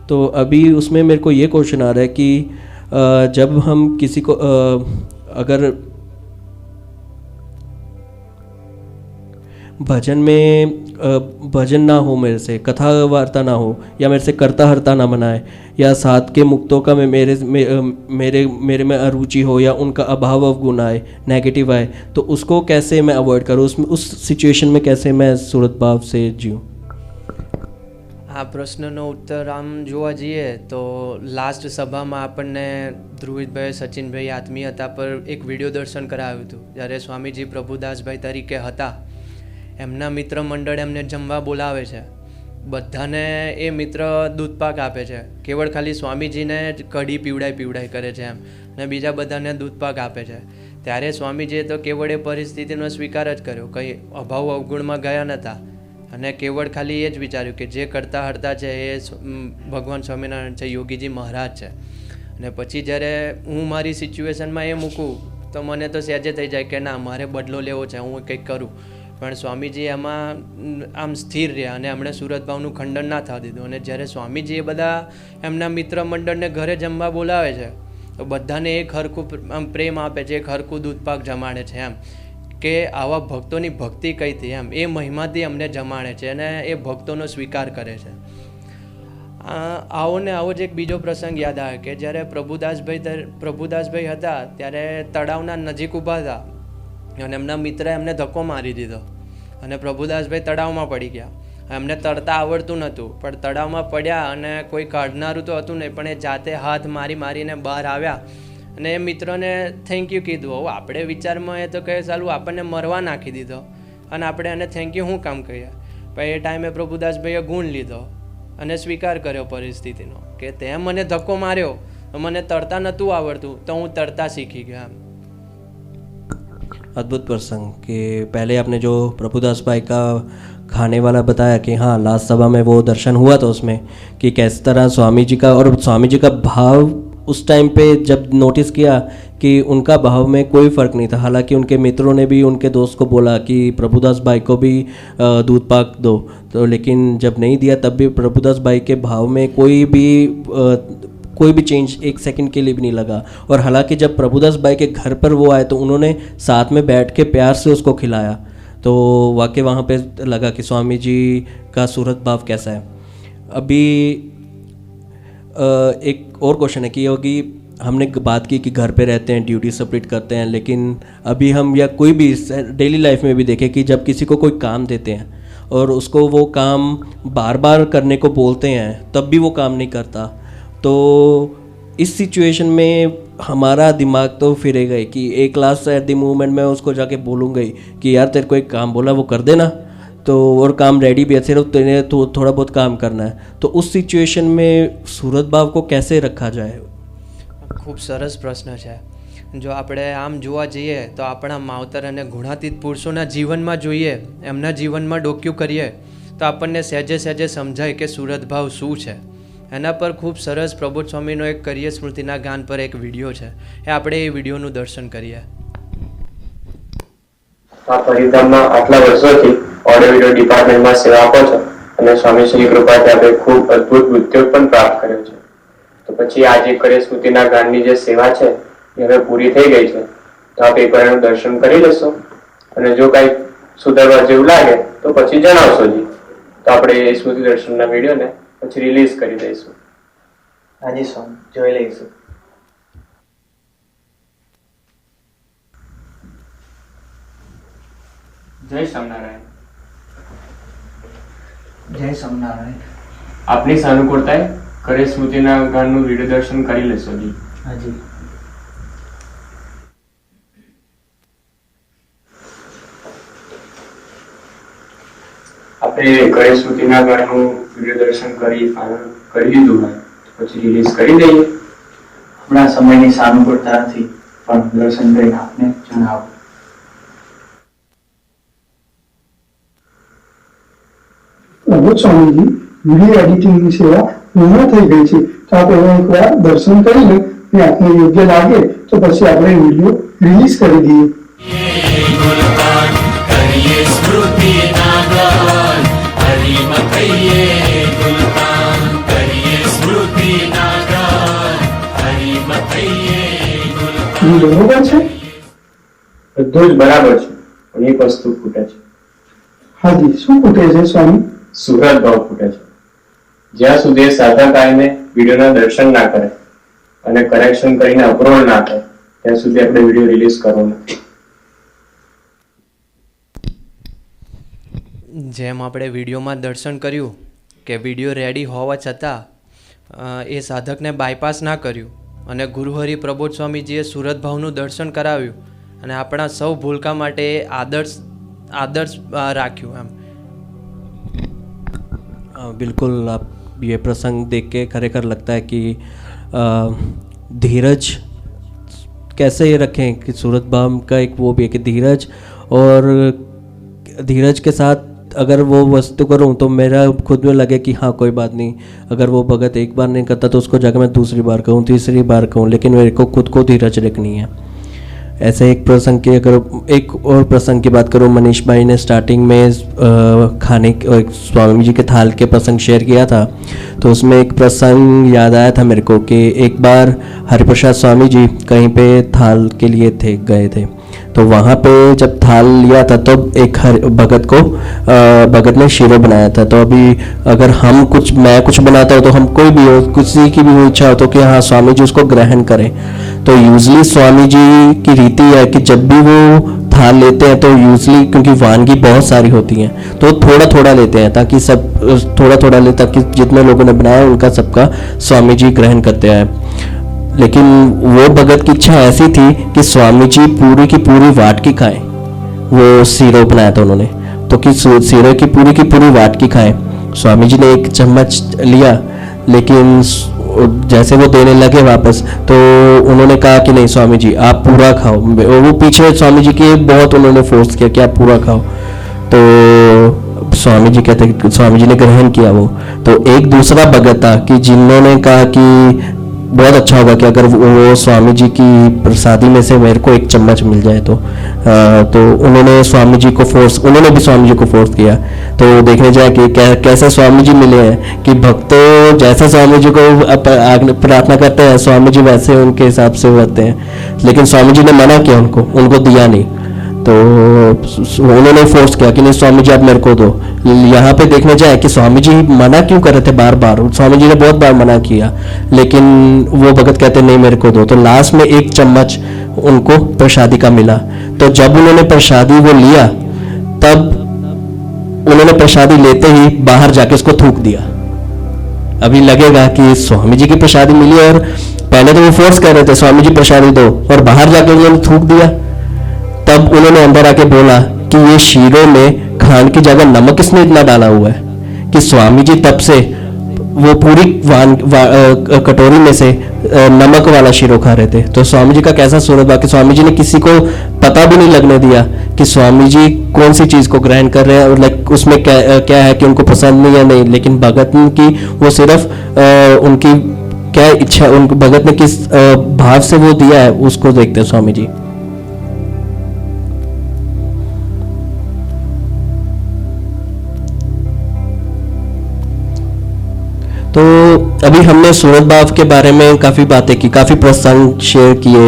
तो अभी उसमें मेरे को ये क्वेश्चन आ रहा है कि जब हम किसी को अगर भजन में भजन ना हो, मेरे से कथा वार्ता ना हो या मेरे से करता हरता ना बनाए या साथ के मुक्तों का मेरे में अरुचि हो या उनका अभाव अवगुण आए, नेगेटिव आए, तो उसको कैसे मैं अवॉइड करूँ, उसमें उस सिचुएशन में कैसे मैं सूरत भाव से जीऊँ. આ પ્રશ્નનો ઉત્તર આમ જોવા જઈએ તો લાસ્ટ સભામાં આપણને ધ્રુવિતભાઈ સચિનભાઈ આત્મીયતા પર એક વિડીયો દર્શન કરાવ્યું હતું જ્યારે સ્વામીજી પ્રભુદાસભાઈ તરીકે હતા. એમના મિત્ર મંડળ એમને જમવા બોલાવે છે. બધાને એ મિત્ર દૂધપાક આપે છે, કેવળ ખાલી સ્વામીજીને જ કઢી પીવડાઈ કરે છે એમ, ને બીજા બધાને દૂધપાક આપે છે. ત્યારે સ્વામીજીએ તો કેવળ એ પરિસ્થિતિનો સ્વીકાર જ કર્યો, કંઈ અભાવ અવગુણમાં ગયા નહોતા અને કેવળ ખાલી એ જ વિચાર્યું કે જે કરતા હરતા છે એ ભગવાન સ્વામિનારાયણ છે, યોગીજી મહારાજ છે. અને પછી જ્યારે હું મારી સિચ્યુએશનમાં એ મૂકું તો મને તો સહેજે થઈ જાય કે ના મારે બદલો લેવો છે, હું કંઈક કરું. પણ સ્વામીજી એમાં આમ સ્થિર રહ્યા અને એમણે સુરત ભાવનું ખંડન ના થવા દીધું. અને જ્યારે સ્વામીજી એ બધા એમના મિત્ર મંડળને ઘરે જમવા બોલાવે છે તો બધાને એક હરખું આમ પ્રેમ આપે છે, એક હરખું દૂધપાક જમાડે છે એમ કે આવા ભક્તોની ભક્તિ કઈથી એમ એ મહિમાથી અમને જમાડે છે અને એ ભક્તોનો સ્વીકાર કરે છે. આવો ને આવો જ એક બીજો પ્રસંગ યાદ આવે કે જ્યારે પ્રભુદાસભાઈ હતા ત્યારે તળાવના નજીક ઊભા હતા અને એમના મિત્રએ એમને ધક્કો મારી દીધો અને પ્રભુદાસભાઈ તળાવમાં પડી ગયા. એમને તરતા આવડતું નહોતું પણ તળાવમાં પડ્યા અને કોઈ કાઢનારું તો હતું નહીં પણ એ જાતે હાથ મારીને બહાર આવ્યા અને એ મિત્રોને થેન્ક યુ કીધું. હવે આપણે વિચારમાં એ તો કહે ચાલું આપણને મરવા નાખી દીધો અને આપણે એને થેન્ક યુ શું કામ કહીએ. પણ એ ટાઈમે પ્રભુદાસભાઈએ ગુણ લીધો અને સ્વીકાર કર્યો પરિસ્થિતિનો કે તે મને ધક્કો માર્યો તો મને તરતા નહોતું આવડતું તો હું તરતા શીખી ગયો. अद्भुत प्रसंग कि पहले आपने जो प्रभुदास भाई का खाने वाला बताया कि हाँ लास्ट सभा में वो दर्शन हुआ था उसमें कि किस तरह स्वामी जी का और स्वामी जी का भाव उस टाइम पे जब नोटिस किया कि उनका भाव में कोई फ़र्क नहीं था. हालांकि उनके मित्रों ने भी उनके दोस्त को बोला कि प्रभुदास भाई को भी दूध पाक दो, तो लेकिन जब नहीं दिया तब भी प्रभुदास भाई के भाव में कोई भी चेंज एक सेकंड के लिए भी नहीं लगा. और हालांकि जब प्रभुदास भाई के घर पर वो आए तो उन्होंने साथ में बैठ के प्यार से उसको खिलाया. तो वाकई वहाँ पे लगा कि स्वामी जी का सूरत भाव कैसा है. अभी एक और क्वेश्चन है कि योगी हमने बात की कि घर पे रहते हैं, ड्यूटी सेपरेट करते हैं, लेकिन अभी हम या कोई भी डेली लाइफ में भी देखें कि जब किसी को कोई काम देते हैं और उसको वो काम बार बार करने को बोलते हैं तब भी वो काम नहीं करता, तो इस सिचुएशन में हमारा दिमाग तो फिरेगा ही कि एक लास्ट एट द मोमेंट मैं उसको जाके बोलूँगा ही कि यार तेरे को एक काम बोला वो कर देना, तो और काम रेडी भी है, सिर्फ तेरे तो थोड़ा बहुत काम करना है। तो उस सिचुएशन में सूरत भाव को कैसे रखा जाए? ખૂબ સરસ પ્રશ્ન છે. જો આપણે આમ જોવા જઈએ તો આપણા માવતર અને ગુણાતીત પુરુષોના જીવનમાં જોઈએ, એમના જીવનમાં ડોક્યું કરીએ તો આપણને સહેજે સહેજે સમજાય કે સુરત ભાવ શું છે. એના પર ખૂબ સરસ પ્રબોધ સ્વામીનો એક કરીએ સ્મૃતિના ગાન પર એક વિડીયો છે, એ આપણે એ વિડીયોનું દર્શન કરીએ. આપ હરિધામમાં આટલા વર્ષોથી ઓડિયો વિડીયો ડિપાર્ટમેન્ટમાં સેવા આપો છો અને સ્વામીશ્રીની કૃપાથી આપણે ખૂબ અદ્ભુત ઉદ્યોગ પણ પ્રાપ્ત કર્યો છે. તો પછી આજે કરીએ સ્મૃતિના ગાનની જે સેવા છે એ હવે પૂરી થઈ ગઈ છે, તો આપ એકવાર એનું દર્શન કરી લેશો અને જો કાંઈ સુધારવા જેવું લાગે તો પછી જણાવશો જી, તો આપણે એ સ્મૃતિ દર્શનના વિડીયોને પછી રિલીઝ કરી દઈશું. હાજી સ્વામી, જોઈ લઈશું. જય સ્વામિનારાયણ. જય સ્વામિનારાયણ. આપની સાનુકૂળતાએ કરે સ્મૃતિના ગાનનું વિડીયો દર્શન કરી લેશો જી. હાજી. આપણે કરે સ્મૃતિના ગાનનું વિડીયો દર્શન કરી લીધું હોય પછી રિલીઝ કરી દઈએ. હમણાં સમયની સાનુકૂળતા નથી, પણ દર્શન કરીને આપને જણાવો. પ્રભુ સ્વામીજી, વિડીયો એડિટિંગની સેવા પૂર્ણ થઈ ગઈ છે, તો આપણે હવે એકવાર દર્શન કરી લે, અને આપને યોગ્ય લાગે તો પછી આપણે વિડીયો રિલીઝ કરી દઈએ. બરોબર છે? બધું જ બરાબર છે, પણ એક વસ્તુ ખૂટે છે. હાજી, શું ખૂટે છે સ્વામી? સુરત ભાવ ખૂટે છે. જ્યાં સુધી સાધક આવીને વિડીયોના દર્શન ના કરે અને કરેક્શન કરીને અપ્રોલ ના કરે ત્યાં સુધી આપણે વિડીયો રિલીઝ કરવો નથી. જેમ આપણે વિડીયોમાં દર્શન કર્યું કે વિડીયો રેડી હોવા છતાં એ સાધકને બાયપાસ ના કર્યું અને ગુરુહરિ પ્રબોધ સ્વામીજીએ સુરત ભાવનું દર્શન કરાવ્યું અને આપણા સૌ ભૂલકા માટે આદર્શ રાખ્યું. એમ बिल्कुल, आप ये प्रसंग देख के खरेखर लगता है कि धीरज कैसे ये रखें कि सूरत भाव का एक वो भी है कि धीरज, और धीरज के साथ अगर वो वस्तु करूँ तो मेरा खुद में लगे कि हाँ कोई बात नहीं, अगर वो भगत एक बार नहीं करता तो उसको जाकर मैं दूसरी बार कहूँ, तीसरी बार कहूँ, लेकिन मेरे को खुद को धीरज रखनी है. ऐसे एक प्रसंग की अगर एक और प्रसंग की बात करूँ, मनीष भाई ने स्टार्टिंग में खाने स्वामी जी के थाल के प्रसंग शेयर किया था, तो उसमें एक प्रसंग याद आया था मेरे को कि एक बार हरिप्रसाद स्वामी जी कहीं पे थाल के लिए गए थे, तो वहाँ पे जब थाल लिया था तो एक भगत ने शीरो बनाया था. तो अभी अगर मैं कुछ बनाता हूँ तो हम कोई भी हो, किसी की भी इच्छा हो तो कि हाँ स्वामी जी उसको ग्रहण करें, तो यूजली स्वामी जी की रीति है कि जब भी वो थाल लेते हैं तो यूजली क्योंकि वानगी बहुत सारी होती हैं तो थोड़ा थोड़ा लेते हैं, ताकि सब थोड़ा थोड़ा ले, ताकि जितने लोगों ने बनाया उनका सबका स्वामी जी ग्रहण करते हैं. लेकिन वो भगत की इच्छा ऐसी थी कि स्वामी जी पूरी की पूरी वाटकी खाएं. वो सीरो बनाया था उन्होंने, तो कि सीरो की पूरी वाटकी खाएं. स्वामी जी ने एक चम्मच लिया, लेकिन जैसे वो देने लगे वापस तो उन्होंने कहा कि नहीं स्वामी जी आप पूरा खाओ. वो पीछे स्वामी जी के बहुत उन्होंने फोर्स किया कि आप पूरा खाओ, तो स्वामी जी कहते, स्वामी जी ने ग्रहण किया वो. तो एक दूसरा भगत था कि जिन्होंने कहा कि बहुत अच्छा होगा कि अगर वो स्वामी जी की प्रसादी में से मेरे को एक चम्मच मिल जाए तो उन्होंने भी स्वामी जी को फोर्स किया. तो देखने जाए कि कैसे स्वामी जी मिले हैं कि भक्तों जैसे स्वामी जी को प्रार्थना करते हैं स्वामी जी वैसे उनके हिसाब से होते हैं, लेकिन स्वामी जी ने मना किया, उनको दिया नहीं. तो उन्होंने फोर्स किया कि नहीं स्वामी जी आप मेरे को दो। यहाँ पे देखने जाए कि स्वामी जी मना क्यों कर रहे थे बार बार, स्वामी जी ने बहुत बार मना किया, लेकिन वो भगत कहते नहीं मेरे को दो। तो लास्ट में 1 चम्मच उनको प्रसादी का मिला। तो जब उन्होंने प्रसादी वो लिया, तब उन्होंने प्रसादी लेते ही बाहर जाके उसको थूक दिया। अभी लगेगा कि स्वामी जी की प्रसादी मिली और पहले तो वो फोर्स कर रहे थे स्वामी जी प्रसादी दो, और बाहर जाके उन्होंने थूक दिया। तब उन्होंने अंदर आके बोला कि ये शीरों में खांड की जगह नमक किसने इतना डाला हुआ है कि स्वामी जी तब से वो पूरी कटोरी में से नमक वाला शीरो खा रहे थे। तो स्वामी जी का कैसा सूरत बा कि स्वामी जी ने किसी को पता भी नहीं लगने दिया कि स्वामी जी कौन सी चीज को ग्रहण कर रहे हैं और लाइक उसमें क्या है कि उनको पसंद नहीं या नहीं। लेकिन भगत की वो सिर्फ उनकी क्या इच्छा, उनको भगत ने किस भाव से वो दिया है उसको देखते हैं स्वामी जी। तो अभी हमने सूरत बाव के बारे में काफ़ी बातें की, काफ़ी प्रसंग शेयर किए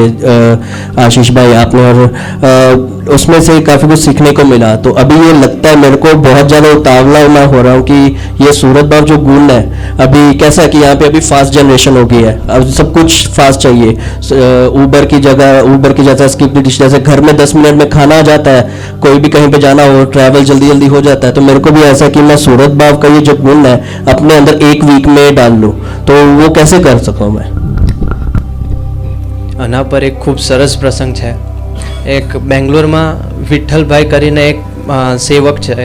आशीष भाई आपने, और उसमें से काफ़ी कुछ सीखने को मिला। तो अभी ये लगता है मेरे को बहुत ज़्यादा उतावला मैं हो रहा हूँ कि ये सूरत बाव जो गुण है, अभी कैसा है कि यहाँ पे अभी फास्ट जनरेशन हो गई है, अब सब कुछ फास्ट चाहिए। ऊबर की जैसा स्किप डिश, जैसे घर में 10 मिनट में खाना आ जाता है, कोई भी कहीं पे जाना हो ट्रैवल जल्दी जल्दी हो जाता है। तो मेरे को भी ऐसा कि मैं सूरत बाव का ये जो गुण है अपने अंदर 1 वीक में डाल लूँ, तो वो कैसे कर सकूँ मैं? આના પર એક ખૂબ સરસ પ્રસંગ છે। એક બેંગ્લોરમાં વિઠ્ઠલભાઈ કરીને એક સેવક છે,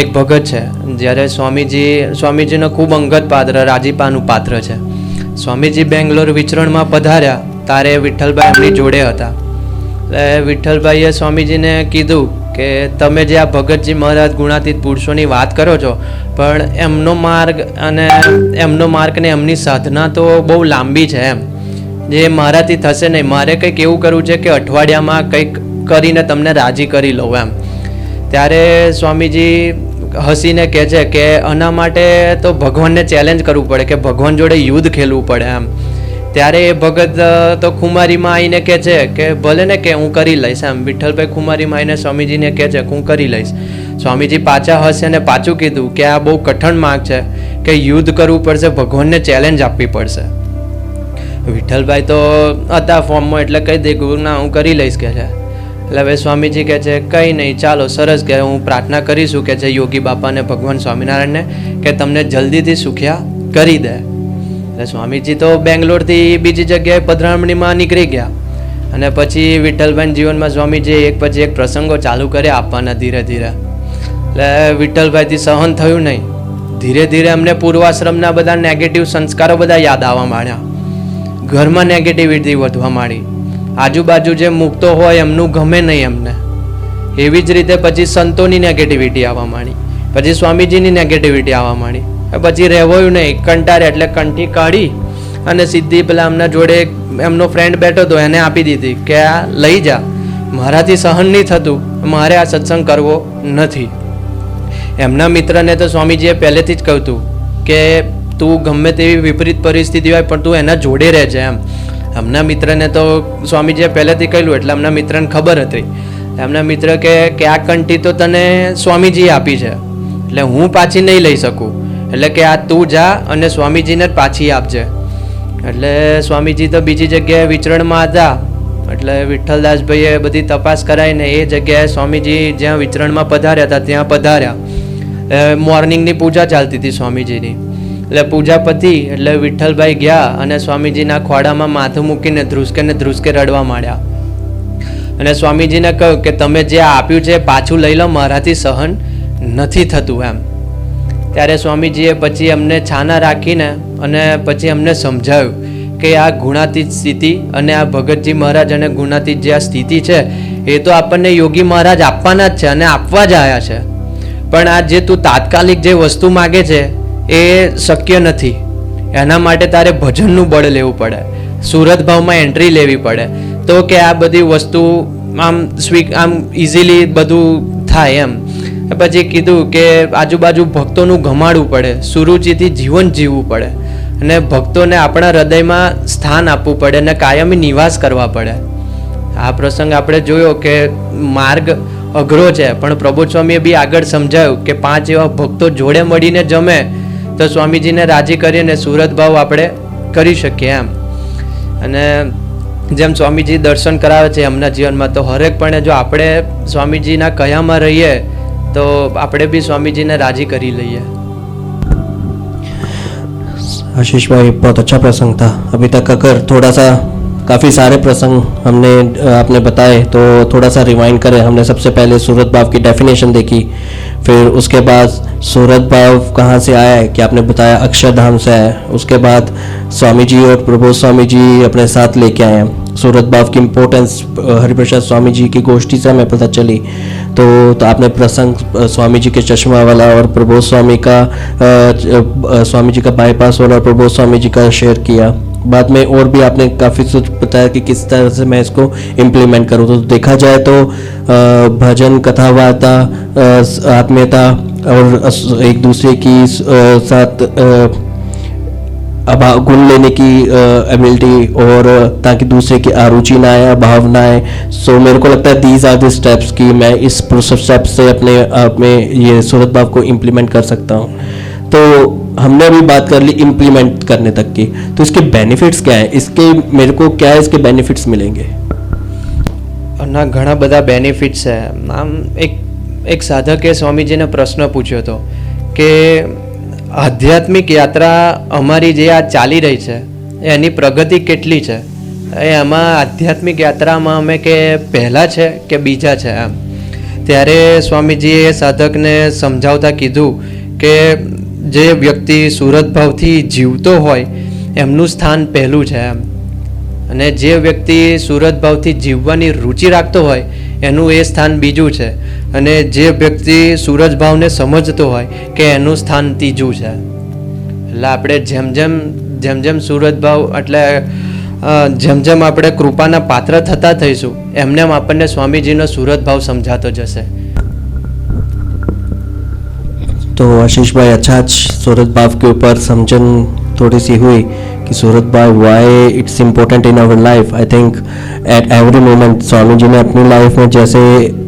એક ભગત છે। જ્યારે સ્વામીજીનો ખૂબ અંગત પાત્ર, રાજીપાનું પાત્ર છે। સ્વામીજી બેંગ્લોર વિચરણમાં પધાર્યા ત્યારે વિઠ્ઠલભાઈ એમની જોડે હતા। એટલે વિઠ્ઠલભાઈએ સ્વામીજીને કીધું કે તમે જે આ ભગતજી મહારાજ ગુણાતીત પુરુષોની વાત કરો છો, પણ એમનો માર્ગ ને એમની સાધના તો બહુ લાંબી છે એમ, જે મારાથી થશે નહીં। મારે કંઈક એવું કરવું છે કે અઠવાડિયામાં કંઈક કરીને તમને રાજી કરી લઉં એમ। ત્યારે સ્વામીજી હસીને કહે છે કે આના માટે તો ભગવાનને ચેલેન્જ કરવું પડે, કે ભગવાન જોડે યુદ્ધ ખેલવું પડે એમ। ત્યારે એ ભગત તો ખુમારીમાં આવીને કહે છે કે ભલે ને કે હું કરી લઈશ એમ। વિઠ્ઠલભાઈ ખુમારીમાં આવીને સ્વામીજીને કહે છે કે હું કરી લઈશ। સ્વામીજી પાછા હશે અને પાછું કીધું કે આ બહુ કઠણ માર્ગ છે, કે યુદ્ધ કરવું પડશે, ભગવાનને ચેલેન્જ આપવી પડશે। વિઠ્ઠલભાઈ તો હતા ફોર્મમાં, એટલે કહી દે ના હું કરી લઈશ કે છે। એટલે હવે સ્વામીજી કહે છે કંઈ નહીં, ચાલો સરસ, કે હું પ્રાર્થના કરીશું કે છે યોગી બાપાને, ભગવાન સ્વામિનારાયણને, કે તમને જલ્દીથી સુખ્યા કરી દે। એટલે સ્વામીજી તો બેંગ્લોરથી બીજી જગ્યાએ પધરામણીમાં નીકળી ગયા, અને પછી વિઠ્ઠલભાઈના જીવનમાં સ્વામીજી એક પછી એક પ્રસંગો ચાલુ કર્યા આપવાના ધીરે ધીરે। એટલે વિઠ્ઠલભાઈથી સહન થયું નહીં, ધીરે ધીરે અમને પૂર્વાશ્રમના બધા નેગેટિવ સંસ્કારો બધા યાદ આવવા માંડ્યા। ઘરમાં નેગેટિવિટી વધવા માંડી, આજુબાજુ જે મુક્તો હોય એમનું ગમે નહીં એમને। એવી જ રીતે પછી સંતોની નેગેટિવિટી આવવા માંડી, પછી સ્વામીજીની નેગેટિવિટી આવવા માંડી, પછી રહેવાયું નહીં, કંટાળે એટલે કંઠી કાઢી અને સીધી પેલા એમના જોડે એમનો ફ્રેન્ડ બેઠો હતો એને આપી દીધી કે આ લઈ જા, મારાથી સહન નહીં થતું, મારે આ સત્સંગ કરવો નથી। એમના મિત્રને તો સ્વામીજીએ પહેલેથી જ કહ્યું હતું કે તું ગમે તેવી વિપરીત પરિસ્થિતિ હોય પણ તું એના જોડે રહેજે એમ। એમના મિત્રને તો સ્વામીજીએ પહેલેથી કહ્યું, એટલે એમના મિત્રને ખબર હતી। એમના મિત્ર કે આ કંઠી તો તને સ્વામીજીએ આપી છે, એટલે હું પાછી નહીં લઈ શકું, એટલે કે આ તું જા અને સ્વામીજીને જ પાછી આપજે। એટલે સ્વામીજી તો બીજી જગ્યાએ વિચરણમાં હતા, એટલે વિઠ્ઠલદાસભાઈએ બધી તપાસ કરાવીને એ જગ્યાએ સ્વામીજી જ્યાં વિચરણમાં પધાર્યા હતા ત્યાં પધાર્યા। મોર્નિંગની પૂજા ચાલતી હતી સ્વામીજીની, એટલે પૂજા પતી એટલે વિઠ્ઠલભાઈ ગયા અને સ્વામીજીના ખોડામાં માથું મૂકીને ધ્રુસકે રડવા માંડ્યા, અને સ્વામીજીને કહ્યું કે તમે જે આપ્યું છે પાછું લઈ લો, મારાથી સહન નથી થતું એમ। ત્યારે સ્વામીજીએ પછી અમને છાના રાખીને અને પછી અમને સમજાવ્યું કે આ ગુણાતીત સ્થિતિ અને આ ભગતજી મહારાજ અને ગુણાતીત જે આ સ્થિતિ છે એ તો આપણને યોગી મહારાજ આપવાના જ છે અને આપવા જ આવ્યા છે, પણ આ જે તું તાત્કાલિક જે વસ્તુ માગે છે એ શક્ય નથી। એના માટે તારે ભજનનું બળ લેવું પડે, સુરત ભાવમાં એન્ટ્રી લેવી પડે, તો કે આ બધી વસ્તુ આમ ઇઝીલી બધું થાય એમ। પછી કીધું કે આજુબાજુ ભક્તોનું ગમાડવું પડે, સુરુચિથી જીવન જીવવું પડે, અને ભક્તોને આપણા હૃદયમાં સ્થાન આપવું પડે અને કાયમી નિવાસ કરવા પડે। આ પ્રસંગ આપણે જોયો કે માર્ગ અઘરો છે, પણ પ્રબોધ સ્વામીએ બી આગળ સમજાયું કે 5 એવા ભક્તો જોડે મળીને જમે તો સ્વામીજીને રાજી કરીને સુરત ભાવ આપણે કરી શકીએ એમ. અને જેમ સ્વામીજી દર્શન કરાવે છે એમના જીવનમાં, તો હરેક પણ જો આપણે સ્વામીજીના કયામાં રહીએ तो આપણે भी स्वामी जी ने राजी करी लिए. आशीष भाई, बहुत अच्छा प्रसंग था. अभी तक अगर थोड़ा सा काफ़ी सारे प्रसंग हमने आपने बताए तो थोड़ा सा रिवाइंड करें. हमने सबसे पहले सूरत भाव की डेफिनेशन देखी, फिर उसके बाद सूरत भाव कहाँ से आया है कि आपने बताया अक्षरधाम से आया. उसके बाद स्वामी जी और प्रबोध स्वामी जी अपने साथ लेके आए हैं. सूरत भाव की इम्पोर्टेंस हरिप्रसाद स्वामी जी की गोष्ठी से हमें पता चली. तो आपने प्रसंग स्वामी जी के चश्मा वाला और प्रबोध स्वामी का बाईपास वाला और प्रबोध स्वामी जी का शेयर किया. बाद में और भी आपने काफ़ी कुछ बताया कि किस तरह से मैं इसको इम्प्लीमेंट करूँ. तो देखा जाए तो भजन, कथा, वार्ता, आत्मीयता और एक दूसरे की साथ गुण लेने की एबिलिटी, और ताकि दूसरे की आरुचि ना आए, अभाव ना आए. सो मेरे को लगता है दीज आर द स्टेप्स कि मैं इस स्टेप से अपने आप में ये सूरत भाव को इम्प्लीमेंट कर सकता हूँ. तो हमने अभी बात कर ली इम्प्लीमेंट करने तक की, तो इसके बेनिफिट्स क्या है, इसके मेरे को क्या इसके बेनिफिट्स मिलेंगे? ના ઘણા બધા બેનિફિટ્સ છે. આમ એક સાધકે સ્વામીજીને પ્રશ્ન પૂછ્યો હતો કે આધ્યાત્મિક યાત્રા અમારી જે આ ચાલી રહી છે એની પ્રગતિ કેટલી છે, એમાં આધ્યાત્મિક યાત્રામાં અમે કે પહેલાં છે કે બીજા છે એમ. ત્યારે સ્વામીજીએ સાધકને સમજાવતા કીધું કે જે વ્યક્તિ સુરત ભાવથી જીવતો હોય એમનું સ્થાન પહેલું છે એમ, અને જે વ્યક્તિ સુરત ભાવથી જીવવાની રુચિ રાખતો હોય એનું એ સ્થાન બીજું છે, અને જે વ્યક્તિ સુરત ભાવને સમજતો હોય કે એનું સ્થાન ત્રીજું છે. એટલે આપણે જેમ જેમ સુરત ભાવ એટલે જેમ આપણે કૃપાના પાત્ર થતા થઈશું એમને આપણને સ્વામીજીનો સુરત ભાવ સમજાતો જશે. तो आशीष भाई, अच्छा सूरत भाव के ऊपर समझन थोड़ी सी हुई कि सूरत भाव why it's important in our life. I think at every moment Swami ji ने अपनी लाइफ में, जैसे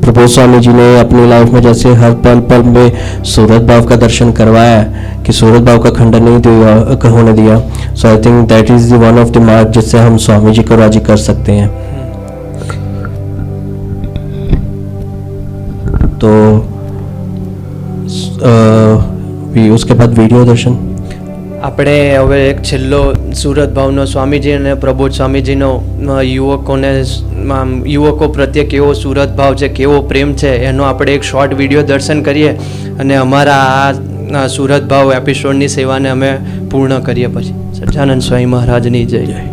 प्रबोध स्वामी जी ने अपनी लाइफ में जैसे हर पल पल में सूरत भाव का दर्शन करवाया कि सूरत भाव का खंडन नहीं होने दिया. So I think that is the one of the mark जिससे हम स्वामी जी को राजी कर सकते हैं. तो उसके बाद वीडियो दर्शन આપણે હવે એક છેલ્લો સુરત ભાવનો સ્વામીજી અને પ્રબોધ સ્વામીજીનો યુવકો પ્રત્યે કેવો સુરત ભાવ છે, કેવો પ્રેમ છે, એનો આપણે એક શોર્ટ વિડીયો દર્શન કરીએ અને અમારા આ સુરત ભાવ એપિસોડની સેવાને અમે પૂર્ણ કરીએ. પછી સચ્ચાનંદ સ્વામી મહારાજની જય.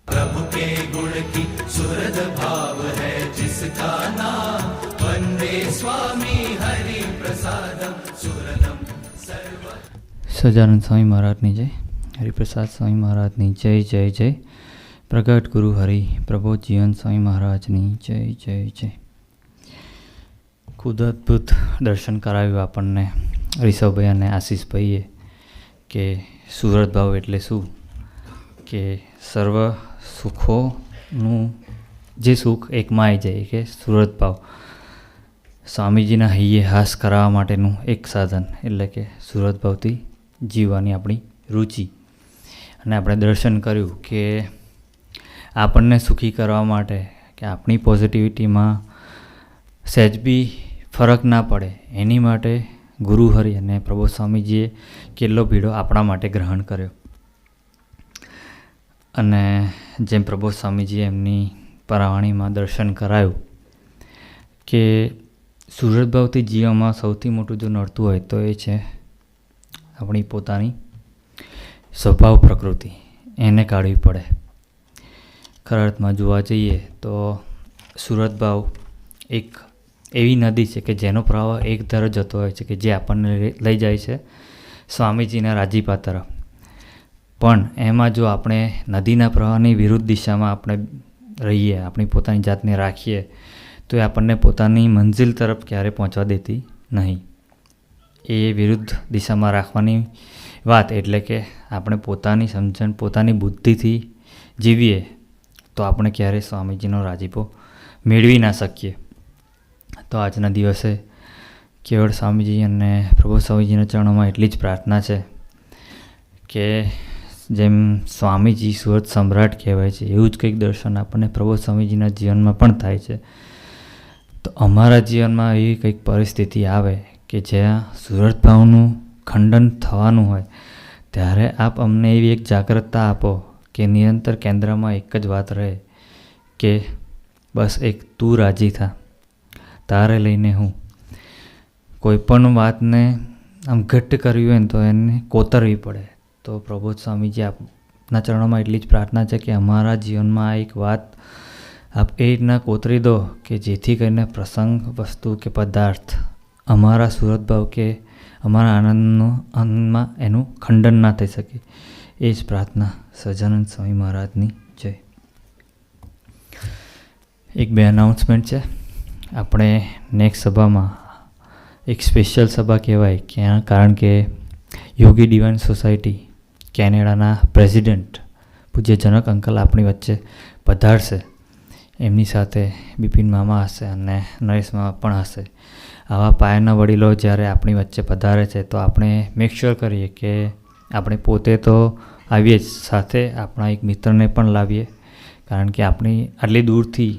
प्रभु के गुण की सुहृद भाव है जिसका नाम वंदे स्वामी हरि प्रसादम सुरनम सर्व। સજાનંદ સ્વામી મહારાજની જય, હરિપ્રસાદ સ્વામી મહારાજની જય જય જય, પ્રગટ ગુરુ હરિ પ્રબોધ જીવન સ્વામી મહારાજની જય જય જય. ખુદ અદ્ભુત દર્શન કરાવ્યું આપણને રિષભભાઈ અને આશીષભાઈએ કે સુરત ભાવ એટલે શું, કે સર્વ સુખોનું જે સુખ એકમાં આવી જાય, કે સુરત ભાવ સ્વામીજીના હૈયે હાસ કરાવવા માટેનું એક સાધન, એટલે કે સુરત ભાવથી જીવવાની આપણી રુચિ. અને આપણે દર્શન કર્યું કે આપણને સુખી કરવા માટે, કે આપણી પોઝિટિવિટીમાં સહેજ બી ફરક ના પડે એની માટે ગુરુ હરિ અને પ્રબોધ સ્વામીજીએ કેટલો ભીડો આપણા માટે ગ્રહણ કર્યો. અને જેમ પ્રબોધ સ્વામીજીએ એમની પરાવાણીમાં દર્શન કરાયું કે સુરત ભાવથી જીવનમાં સૌથી મોટું જો નડતું હોય તો એ છે આપણી પોતાની સ્વભાવ પ્રકૃતિ, એને કાઢવી પડે. ખરા અર્થમાં જોવા જઈએ તો સુરત ભાવ એક એવી નદી છે કે જેનો પ્રવાહ એક ધારો જતો હોય છે, કે જે આપણને લઈ જાય છે સ્વામીજીના રાજીપા તરફ. પણ એમાં જો આપણે નદીના પ્રવાહની વિરુદ્ધ દિશામાં આપણે રહીએ, આપણી પોતાની જાતને રાખીએ, તો એ આપણને પોતાની મંજિલ તરફ ક્યારે પહોંચવા દેતી નહીં. એ વિરુદ્ધ દિશામાં રાખવાની વાત એટલે કે આપણે પોતાની સમજણ, પોતાની બુદ્ધિથી જીવીએ તો આપણે ક્યારેય સ્વામીજીનો રાજીપો મેળવી ના શકીએ. તો આજના દિવસે કેવળ સ્વામીજી અને પ્રભુ સ્વામીજીના ચરણોમાં એટલી જ પ્રાર્થના છે કે જેમ સ્વામીજી સુરત સમ્રાટ કહેવાય છે, એવું જ કંઈક દર્શન આપણને પ્રભુ સ્વામીજીના જીવનમાં પણ થાય છે. તો અમારા જીવનમાં એવી કંઈક પરિસ્થિતિ આવે કે જ્યાં સુરત ભાવનું ખંડન થવાનું હોય, ત્યારે આપ અમને એવી એક જાગૃતતા આપો કે નિરંતર કેન્દ્રમાં એક જ વાત રહે કે બસ એક તું રાજી થા, તારે લઈને હું. કોઈ પણ વાતને આમ ઘટ્ટ કરવી હોય ને તો એને કોતરવી પડે. તો પ્રબોધ સ્વામીજી આપના ચરણોમાં એટલી જ પ્રાર્થના છે કે અમારા જીવનમાં એક વાત આપ એ રીતના કોતરી દો કે જેથી કરીને પ્રસંગ, વસ્તુ કે પદાર્થ અમારા સુરત ભાવ કે અમારા આનંદમાં એનું ખંડન ના થઈ શકે. એ જ પ્રાર્થના સજાનંદ સ્વામી મહારાજની જય. એક બે અનાઉન્સમેન્ટ છે. આપણે નેક્સ્ટ સભામાં એક સ્પેશિયલ સભા કહેવાય ક્યાં, કારણ કે યોગી ડિવાઇન સોસાયટી કેનેડાના પ્રેસિડેન્ટ પૂજ્ય જનક અંકલ આપણી વચ્ચે પધારશે. એમની સાથે બિપિન મામા હશે અને નરેશ મામા પણ હશે. આવા પાયાના વડીલો જ્યારે આપણી વચ્ચે પધારે છે તો આપણે મેક શ્યોર કરીએ કે આપણે પોતે તો આવીએ જ, સાથે આપણા એક મિત્રને પણ લાવીએ, કારણ કે આપણી આટલી દૂરથી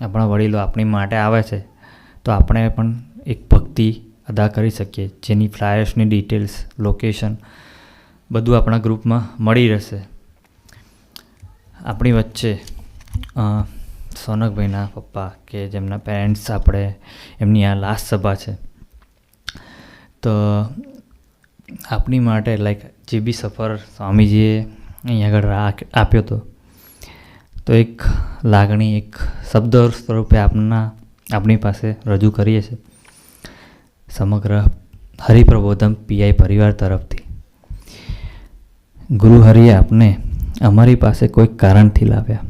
આપણા વડીલો આપણી માટે આવે છે તો આપણે પણ એક ભક્તિ અદા કરી શકીએ, જેની ફ્લાયર્સની ડિટેલ્સ, લોકેશન બધું આપણા ગ્રુપમાં મળી રહેશે. આપણી વચ્ચે સોનકભાઈના પપ્પા કે જેમના પેરેન્ટ્સ આપણે એમની આ લાસ્ટ સભા છે, તો આપણી માટે લાઈક જે બી સફર સ્વામીજીએ અહીં આગળ આપ્યો હતો, તો એક લાગણી, એક શબ્દ સ્વરૂપે આપણી પાસે રજૂ કરીએ છીએ સમગ્ર હરિપ્રબોધમ પીઆઈ પરિવાર તરફથી. ગુરુ હરિએ આપને અમારી પાસે કોઈક કારણથી લાવ્યા,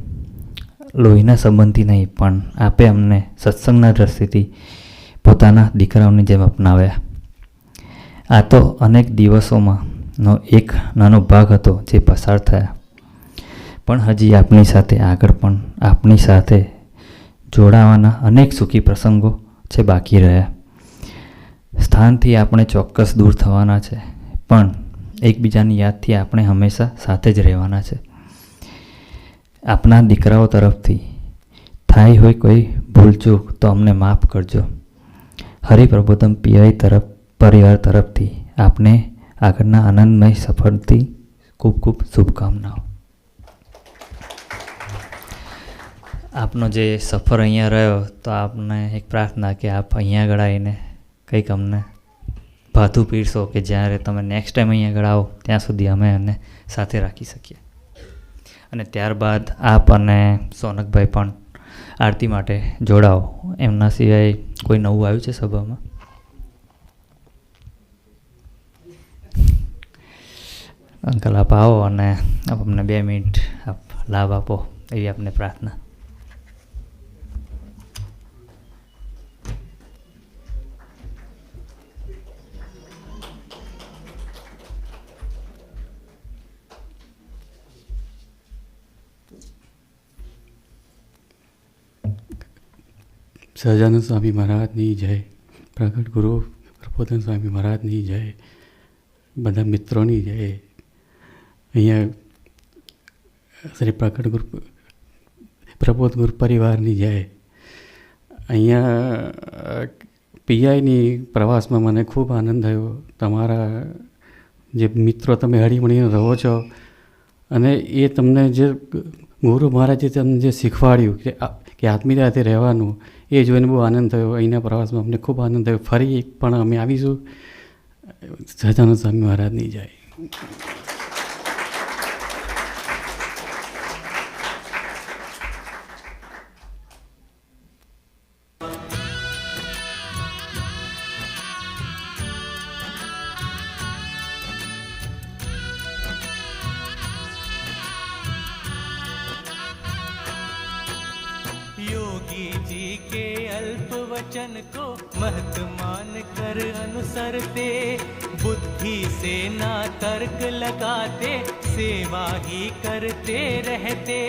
લોહીના સંબંધથી નહીં, પણ આપે અમને સત્સંગના દ્રષ્ટિથી પોતાના દીકરાઓની જેમ અપનાવ્યા. આ તો અનેક દિવસોમાંનો એક નાનો ભાગ હતો જે પસાર થયા, પણ હજી આપની સાથે આગળ પણ આપની સાથે જોડાવાના અનેક સુખી પ્રસંગો છે બાકી રહ્યા. સ્થાનથી આપણે ચોક્કસ દૂર થવાના છે, પણ એકબીજાની યાદથી આપણે હંમેશા સાથે જ રહેવાના છે. આપના દીકરાઓ તરફથી થાય હોય કોઈ ભૂલચૂક તો અમને માફ કરજો. હરિપ્રબોધમ પીઆઈ પરિવાર તરફથી આપને આગળના આનંદમય સફળથી ખૂબ ખૂબ શુભકામનાઓ. આપનો જે સફર અહીંયા રહ્યો તો આપને એક પ્રાર્થના કે આપ અહીંયા આગળ આવીને કંઈક અમને ભાથું પીરસો કે જ્યારે તમે નેક્સ્ટ ટાઈમ અહીં આગળ આવો ત્યાં સુધી અમે એને સાથે રાખી શકીએ. અને ત્યારબાદ આપ અને સોનકભાઈ પણ આરતી માટે જોડાઓ. એમના સિવાય કોઈ નવું આવ્યું છે સભામાં? અંકલ આપ આવો અને આપ અમને 2 મિનિટ આપ લાભ આપો એવી આપને પ્રાર્થના. સહજાનંદ સ્વામી મહારાજની જય, પ્રગટ ગુરુ પ્રબોધન સ્વામી મહારાજની જય, બધા મિત્રોની જય. અહીંયા શ્રી પ્રગટ ગુરુ પ્રબોધ ગુરુ પરિવારની જય. અહીંયા પીઆઈની પ્રવાસમાં મને ખૂબ આનંદ થયો. તમારા જે મિત્રો તમે હળીમળીને રહો છો અને એ તમને જે ગુરુ મહારાજે તમને જે શીખવાડ્યું કે આત્મીયતાથી રહેવાનું, એ જોઈને બહુ આનંદ થયો. અહીંના પ્રવાસમાં અમને ખૂબ આનંદ થયો. ફરી પણ અમે આવીશું. સહજાનંદ સ્વામી મહારાજની જય. योगी जी के अल्प वचन को महत मान कर अनुसरते, बुद्धि से ना तर्क लगाते, सेवा ही करते रहते.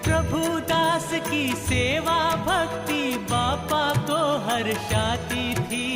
प्रभुदास की सेवा भक्ति बापा को हर्षाती थी.